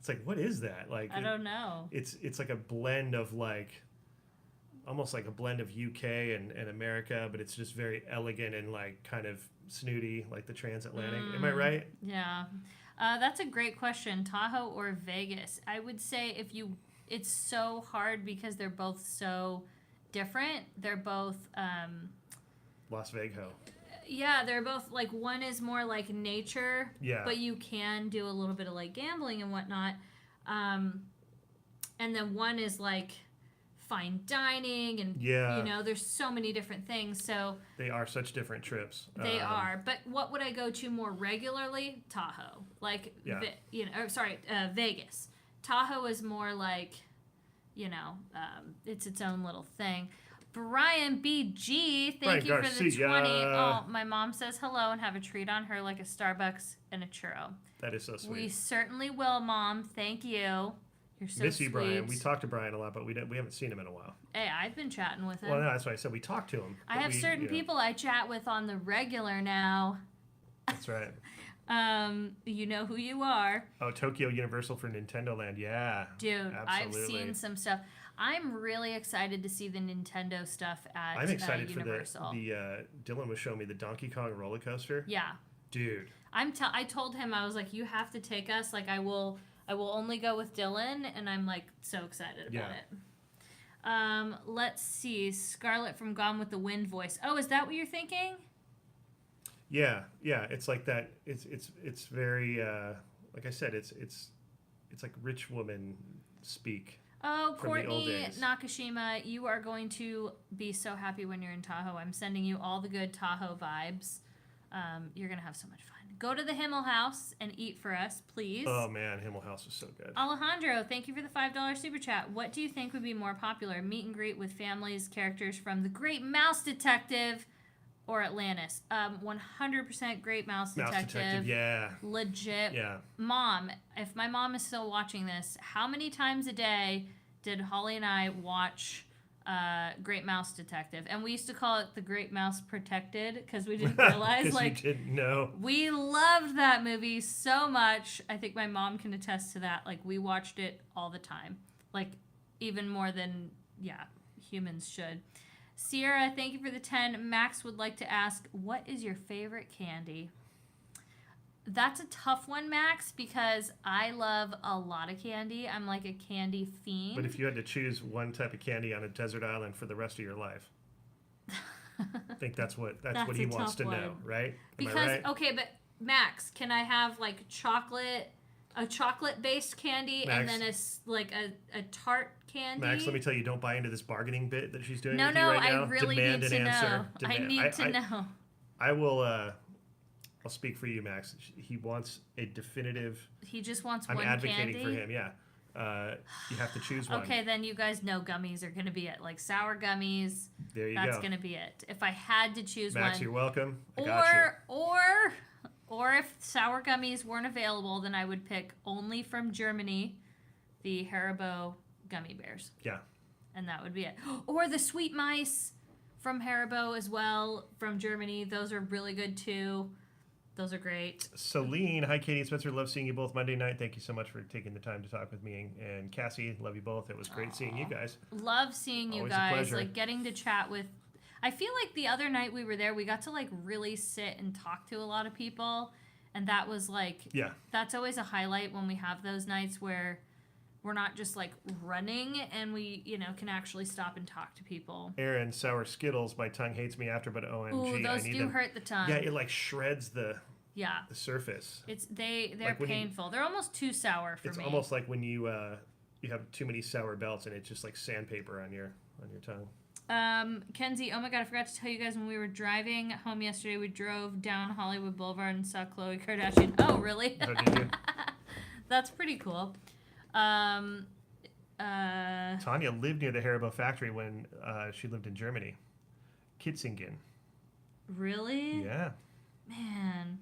like, what is that? Like, I don't know. It's like a blend of like, almost like a blend of UK and America, but it's just very elegant and like kind of snooty, like the transatlantic. Am I right? Yeah. That's a great question. Tahoe or Vegas? I would say it's so hard because they're both so different. They're both Las Vegas. yeah, they're both like, one is more like nature, but you can do a little bit of like gambling and whatnot, and then one is like fine dining and there's so many different things. So they are such different trips. They are. But what would I go to more regularly? Tahoe, like Vegas. Tahoe is more like, it's its own little thing. Brian BG, thank you for the 20. Oh, my mom says hello and have a treat on her, like a Starbucks and a churro. That is so sweet. We certainly will, Mom. Thank you. You're so Miss you, sweet. Brian. We talked to Brian a lot, but we haven't seen him in a while. Hey, I've been chatting with him. Well, no, that's why I said we talked to him. I have certain people I chat with on the regular now. That's right. You know who you are. Oh, Tokyo Universal for Nintendo Land. Yeah. Dude, absolutely. I've seen some stuff. I'm really excited to see the Nintendo stuff at I'm excited Universal. for the Dylan was showing me the Donkey Kong roller coaster. Yeah. Dude. I told him, I was like, you have to take us. Like, I will only go with Dylan, and I'm like so excited about it. Let's see. Scarlett from Gone with the Wind voice. Oh, is that what you're thinking? Yeah. It's like that. It's very like I said. It's like rich woman speak. Oh, Courtney Nakashima, you are going to be so happy when you're in Tahoe. I'm sending you all the good Tahoe vibes. You're going to have so much fun. Go to the Himmel House and eat for us, please. Oh, man. Himmel House is so good. Alejandro, thank you for the $5 super chat. What do you think would be more popular? Meet and greet with families, characters from The Great Mouse Detective or Atlantis? 100% Great Mouse Detective. Yeah. Legit. Yeah. Mom, if my mom is still watching this, how many times a day did Holly and I watch Great Mouse Detective? And we used to call it the Great Mouse Protected because we didn't realize, like, you didn't know. We loved that movie so much. I think my mom can attest to that. Like, we watched it all the time, like even more than humans should. Sierra, thank you for the 10. Max would like to ask, what is your favorite candy? That's a tough one, Max, because I love a lot of candy. I'm like a candy fiend. But if you had to choose one type of candy on a desert island for the rest of your life, I think that's what he wants to know, right? Because, right? okay, but Max, can I have like a chocolate-based candy, Max, and then a tart candy? Max, let me tell you, don't buy into this bargaining bit that she's doing with you No, right now. I really Demand need an to answer. know. I need to know. I will, I'll speak for you, Max. He wants a definitive... He just wants one candy? I'm advocating for him, yeah. You have to choose one. Okay, then you guys know gummies are going to be it. Like sour gummies. There you go. That's going to be it. If I had to choose Max, one. you're welcome. I got you. Or if sour gummies weren't available, then I would pick only from Germany the Haribo gummy bears. Yeah. And that would be it. Or the sweet mice from Haribo as well, from Germany. Those are really good too. Those are great. Celine, hi Katie and Spencer. Love seeing you both Monday night. Thank you so much for taking the time to talk with me. And Cassie, love you both. It was great seeing you guys. Love seeing you Always a guys. pleasure. Like getting to chat with. I feel like the other night we were there, we got to like really sit and talk to a lot of people. And that was like, that's always a highlight when we have those nights where we're not just like running and we, can actually stop and talk to people. Aaron, sour Skittles. My tongue hates me after, but OMG. Ooh, those I need do them. hurt the tongue. Yeah, it like shreds the surface. They're like painful. They're almost too sour for me. It's almost like when you have too many sour belts and it's just like sandpaper on your tongue. Kenzie, oh my god, I forgot to tell you guys when we were driving home yesterday, we drove down Hollywood Boulevard and saw Khloe Kardashian. Oh, really? Oh, did you? That's pretty cool. Tanya lived near the Haribo factory when she lived in Germany. Kitzingen. Really? Yeah. Man.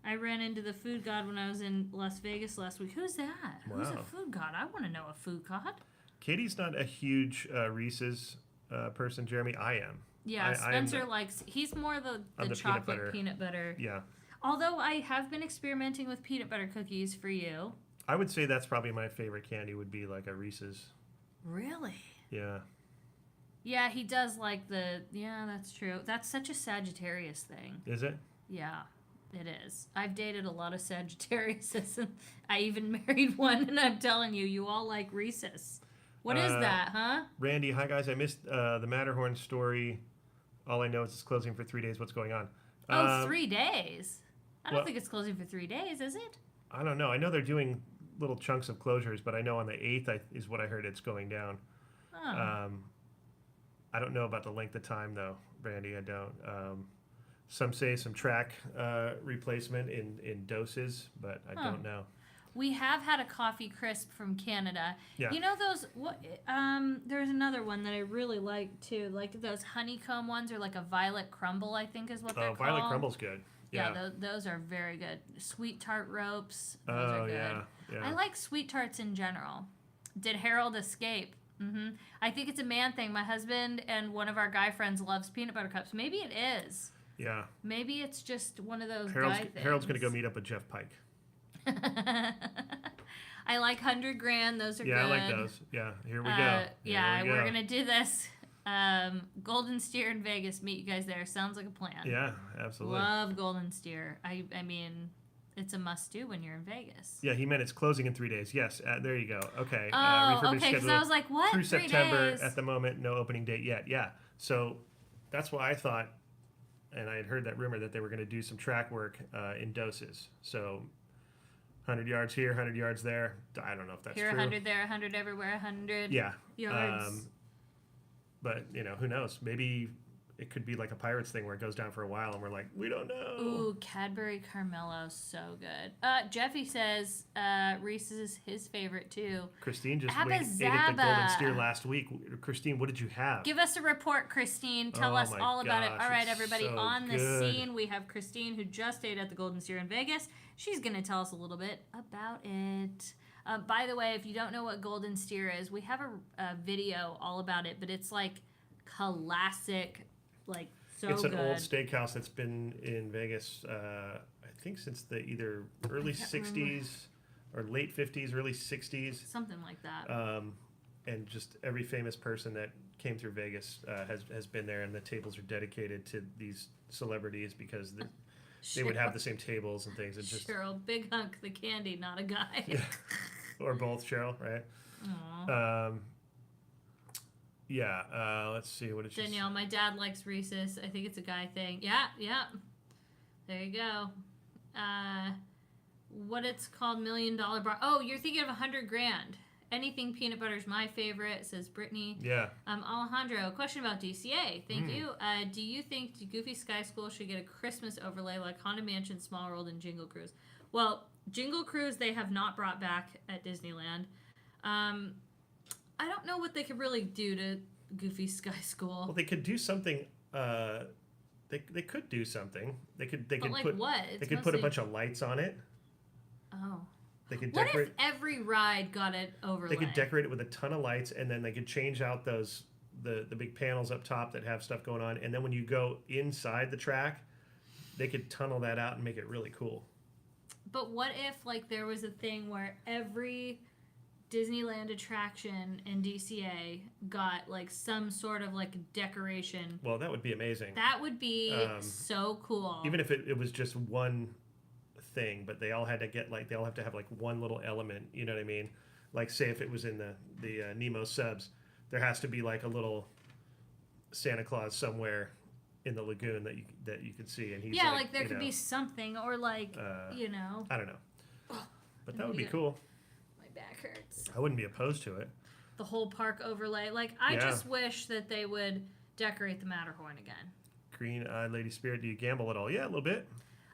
I ran into the food god when I was in Las Vegas last week. Who's that? Wow. Who's a food god? I want to know a food god. Katie's not a huge Reese's person, Jeremy. I am. Yeah, Spencer likes... He's more the chocolate peanut butter. Yeah. Although I have been experimenting with peanut butter cookies for you. I would say that's probably my favorite candy would be like a Reese's. Really? Yeah. Yeah, he does like the... Yeah, that's true. That's such a Sagittarius thing. Is it? Yeah, it is. I've dated a lot of Sagittariuses, and I even married one, and I'm telling you, you all like Reese's. What is that, huh? Randy, hi guys. I missed the Matterhorn story. All I know is it's closing for 3 days. What's going on? 3 days? I don't think it's closing for 3 days, is it? I don't know. I know they're doing little chunks of closures, but I know on the 8th is what I heard it's going down. Oh. I don't know about the length of time, though, Randy. I don't. Some say some track replacement in doses, but I don't know. We have had a coffee crisp from Canada. Yeah. You know those? There's another one that I really like too, like those honeycomb ones, or like a violet crumble, I think is what they're called. Oh, violet crumble's good. Yeah, those are very good. Sweet tart ropes. Those are good. Yeah. I like sweet tarts in general. Did Harold escape? Mm-hmm. I think it's a man thing. My husband and one of our guy friends loves peanut butter cups. Maybe it is. Yeah. Maybe it's just one of those Harold's, guy things. Harold's going to go meet up with Jeff Pike. I like 100 grand. Those are good. Yeah, I like those. Yeah, here we go. We're going to do this. Golden Steer in Vegas. Meet you guys there. Sounds like a plan. Yeah, absolutely. Love Golden Steer. I mean, it's a must-do when you're in Vegas. Yeah, he meant it's closing in 3 days. Yes, there you go. Okay. Okay, because I was like, what? Through 3 September days? at the moment, no opening date yet. Yeah, so that's why I thought, and I had heard that rumor that they were going to do some track work in doses. So 100 yards here, 100 yards there. I don't know if that's here, true. 100 there, 100 everywhere, 100 yards. But, who knows? Maybe it could be like a Pirates thing where it goes down for a while and we're like, we don't know. Ooh, Cadbury Carmelo, so good. Jeffy says Reese's is his favorite too. Christine just ate at the Golden Steer last week. Christine, what did you have? Give us a report, Christine. Tell us all about it. All right, everybody, so on the good. scene, we have Christine who just ate at the Golden Steer in Vegas. She's going to tell us a little bit about it. By the way, if you don't know what Golden Steer is, we have a video all about it, but it's like classic, like so good. It's an old steakhouse that's been in Vegas, I think since the either early 60s or late 50s, early 60s. Something like that. And just every famous person that came through Vegas has been there, and the tables are dedicated to these celebrities because they would have the same tables and things. Just Cheryl, big hunk, the candy, not a guy. Yeah. Or both, Cheryl, right? Aww. Let's see. What did she Danielle, my dad likes Reese's. I think it's a guy thing. Yeah. There you go. What it's called, $1 million bar. Oh, you're thinking of 100 grand. Anything peanut butter is my favorite, says Brittany. Yeah. Alejandro, question about DCA. Thank you. Do you think Goofy Sky School should get a Christmas overlay like Haunted Mansion, Small World, and Jingle Cruise? Well, Jingle Cruise they have not brought back at Disneyland. I don't know what they could really do to Goofy Sky School. Well, they could do something. They could do something. They could like put what? They could put a bunch of lights on it. Oh. They could What decorate. if every ride got an overlay? They could decorate it with a ton of lights, and then they could change out those the big panels up top that have stuff going on. And then when you go inside the track, they could tunnel that out and make it really cool. But what if like there was a thing where every Disneyland attraction in DCA got like some sort of like decoration? Well, that would be amazing. That would be so cool. Even if it was just one thing, but they all had to get like they all have to have like one little element. You know what I mean? Like say if it was in the Nemo subs, there has to be like a little Santa Claus somewhere in the lagoon that you could see, and he's like there could be something, or like I don't know, but that would be good. cool. My back hurts. I wouldn't be opposed to it. The whole park overlay. Like I just wish that they would decorate the Matterhorn again. Green-eyed Lady Spirit, do you gamble at all? Yeah, a little bit.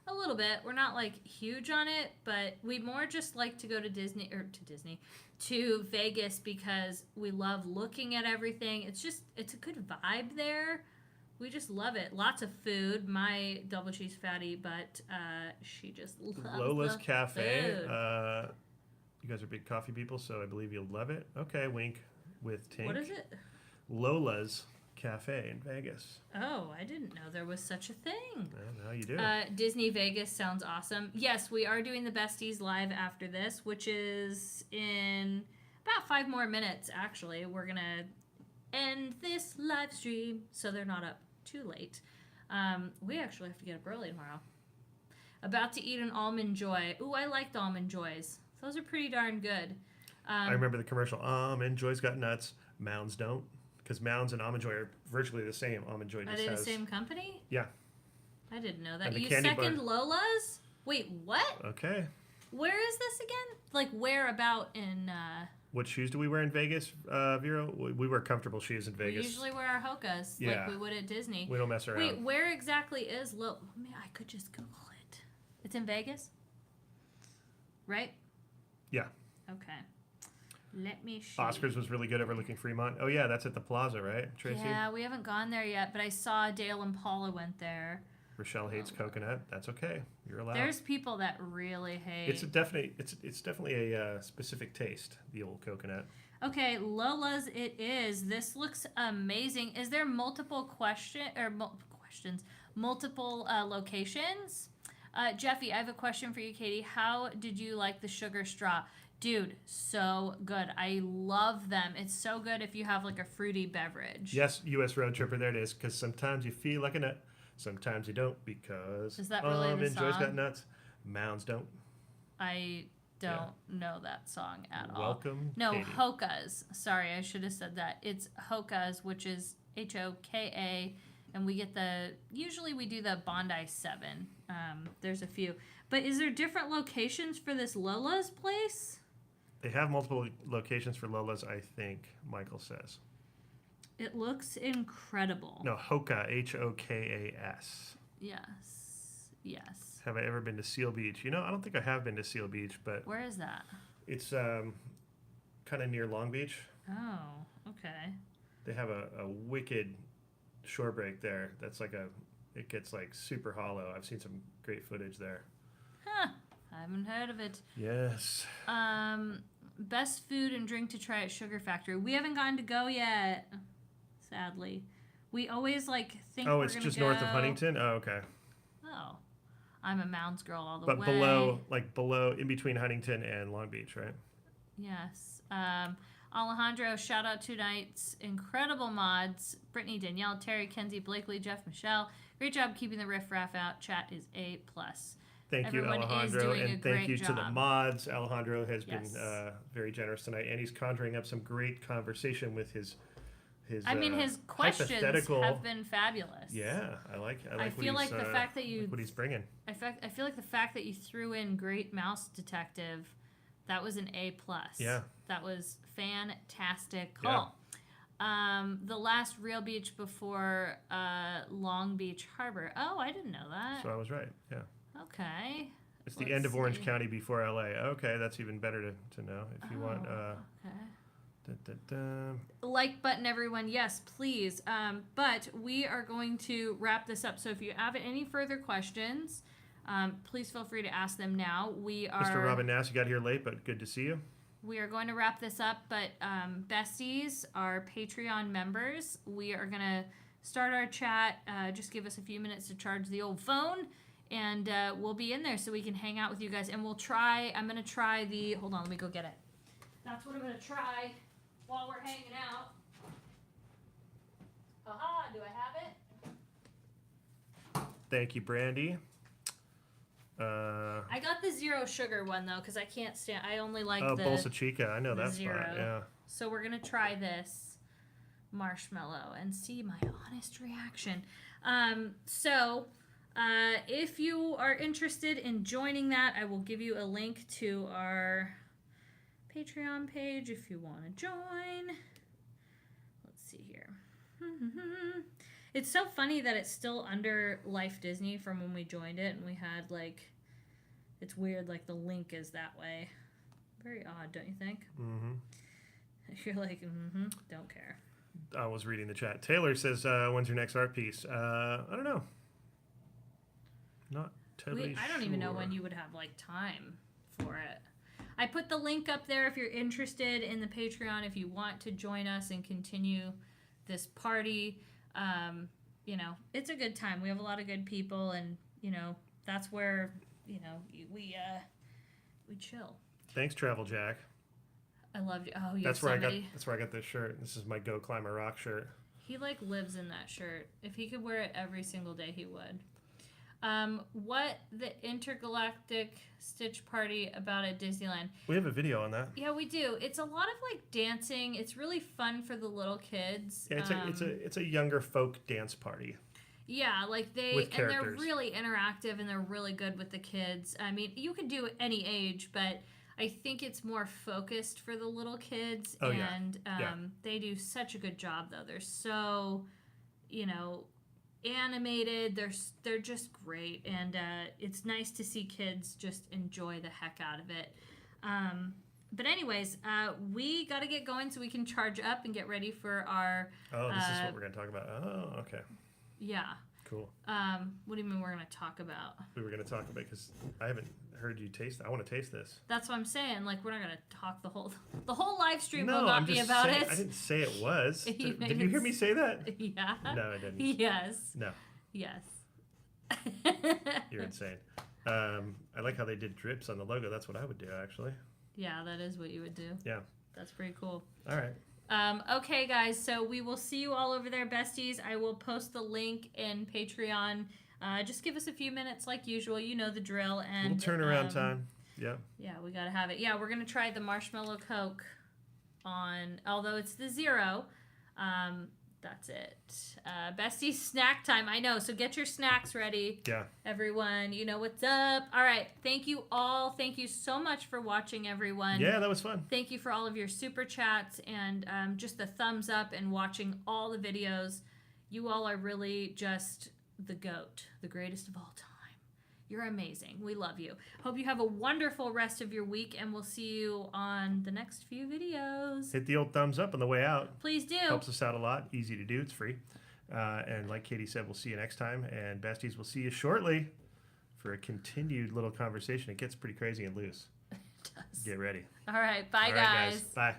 A little bit. We're not like huge on it, but we more just like to go to to Vegas because we love looking at everything. It's a good vibe there. We just love it. Lots of food. My double cheese fatty, but she just loves Lola's the Cafe. food. You guys are big coffee people, so I believe you'll love it. Okay, wink with Tink. What is it? Lola's Cafe in Vegas. Oh, I didn't know there was such a thing. Now you do. Disney Vegas sounds awesome. Yes, we are doing the Besties live after this, which is in about 5 more minutes, actually. We're going to end this live stream so they're not up too late. We actually have to get up early tomorrow. About to eat an Almond Joy. Ooh, I like the Almond Joys. Those are pretty darn good. I remember the commercial. Almond Joy's got nuts. Mounds don't. Because Mounds and Almond Joy are virtually the same. Almond Joy just Are they has... the same company? Yeah. I didn't know that. And the You candy second bar. Lola's? Wait, what? Okay. Where is this again? Like, where about in... What shoes do we wear in Vegas, Vero? We wear comfortable shoes in We Vegas. usually wear our Hokas Yeah. like we would at Disney. We don't mess around. Wait, where exactly is I could just Google it. It's in Vegas? Right? Yeah. Okay. Let me see. Oscars was really good overlooking Fremont. Oh, yeah, that's at the Plaza, right, Tracy? Yeah, we haven't gone there yet, but I saw Dale and Paula went there. Rochelle hates coconut. That's okay. You're allowed. There's people that really hate. It's definitely a specific taste, the old coconut. Okay, Lola's it is. This looks amazing. Is there multiple questions, multiple locations? Jeffy, I have a question for you, Katie. How did you like the sugar straw? Dude, so good. I love them. It's so good if you have like a fruity beverage. Yes, U.S. road tripper, there it is. Because sometimes you feel like a nut, sometimes you don't. Because Is that really the Joy's song? got nuts, Mounds don't. I don't know that song at all. Welcome, No, Katie. Hokas. Sorry, I should have said that. It's Hokas, which is Hoka, and we get usually we do the Bondi 7. There's a few. But is there different locations for this Lola's place? They have multiple locations for Lola's, I think, Michael says. It looks incredible. No, Hoka, Hokas. Yes. Have I ever been to Seal Beach? I don't think I have been to Seal Beach, but Where is that? it's kind of near Long Beach. Oh, okay. They have a wicked shore break there. That's it gets like super hollow. I've seen some great footage there. Huh. I haven't heard of it. Yes. Best food and drink to try at Sugar Factory. We haven't gotten to go yet, sadly. We always think Oh, we're it's gonna just go. north of Huntington? Oh, okay. Oh. I'm a Mounds girl all the But way. below, in between Huntington and Long Beach, right? Yes. Alejandro, shout out to tonight's incredible mods. Brittany, Danielle, Terry, Kenzie, Blakely, Jeff, Michelle. Great job keeping the riff-raff out. Chat is A+. Thank you, Everyone is Alejandro, doing a and thank great you to the job. mods. Alejandro has Yes. been very generous tonight, and he's conjuring up some great conversation with his his questions hypothetical. have been fabulous. Yeah, I like. I feel like the fact that you what he's bringing. I feel like the fact that you threw in Great Mouse Detective, that was an A+. Yeah. That was fantastic. Yeah. The last real beach before Long Beach Harbor. Oh, I didn't know that. So I was right. Yeah. Okay. It's the Let's end of Orange see. County before LA. Okay, that's even better to know if you want. Okay. Like button, everyone. Yes, please. But we are going to wrap this up. So if you have any further questions, please feel free to ask them now. Mr. Robin Nass, you got here late, but good to see you. We are going to wrap this up, but besties, our Patreon members, we are going to start our chat. Just give us a few minutes to charge the old phone, and we'll be in there so we can hang out with you guys. And I'm going to try hold on, let me go get it. That's what I'm going to try while we're hanging out. Aha, do I have it? Thank you, Brandy. I got the zero sugar one, though, because I can't stand, I only like the Bolsa Chica. I know the that zero. spot. Yeah. So we're going to try this marshmallow and see my honest reaction. If you are interested in joining that, I will give you a link to our Patreon page if you want to join. Let's see here. It's so funny that it's still under Life Disney from when we joined it, and we had like, it's weird, like the link is that way. Very odd, don't you think? Mm-hmm. You're like, don't care. I was reading the chat. Taylor says, when's your next art piece? I don't know. Not totally I don't even know when you would have like time for it. I put the link up there if you're interested in the Patreon, if you want to join us and continue this party. You know, it's a good time. We have a lot of good people, and you know, that's where, you know, we chill. Thanks, Travel Jack. I loved you. Oh, That's where I got this shirt. This is my Go Climb a Rock shirt. He like lives in that shirt. If he could wear it every single day, he would. What the intergalactic Stitch party about at Disneyland? We have a video on that. Yeah, we do. It's a lot of like dancing. It's really fun for the little kids. Yeah, it's a younger folk dance party. Yeah, like with and they're characters. really interactive and they're really good with the kids. I mean, you can do any age, but I think it's more focused for the little kids. Oh, yeah. And they do such a good job, though. They're so, you know, animated. They're just great, and it's nice to see kids just enjoy the heck out of it. But anyways, we got to get going so we can charge up and get ready for our. Oh, this is what we're gonna talk about. Oh, okay. Yeah. Cool. What do you mean we're gonna talk about? We were gonna talk about because I haven't heard you taste. I want to taste this. That's what I'm saying. Like, we're not gonna talk the whole live stream No, will not I'm be just about saying, it. I didn't say it was. You Did you hear me say that? Yeah. No, I didn't. Yes. No, Yes. you're insane. I like how they did drips on the logo. That's what I would do, actually. Yeah, that is what you would do. Yeah. That's pretty cool. All right. Okay, guys, so we will see you all over there, besties. I will post the link in Patreon. Just give us a few minutes like usual. You know the drill. And Little turnaround time. Yeah. Yeah, we got to have it. Yeah, we're going to try the marshmallow Coke on, although it's the 0. That's it. Besties snack time. I know, so get your snacks ready. Yeah. Everyone, you know what's up. All right, thank you all. Thank you so much for watching, everyone. Yeah, that was fun. Thank you for all of your super chats and just the thumbs up and watching all the videos. You all are really just the GOAT, the greatest of all time. You're amazing. We love you. Hope you have a wonderful rest of your week, and we'll see you on the next few videos. Hit the old thumbs up on the way out. Please do. Helps us out a lot. Easy to do. It's free. And like Katie said, we'll see you next time. And besties, we'll see you shortly for a continued little conversation. It gets pretty crazy and loose. It does. Get ready. All right. Bye, All right, guys. Bye.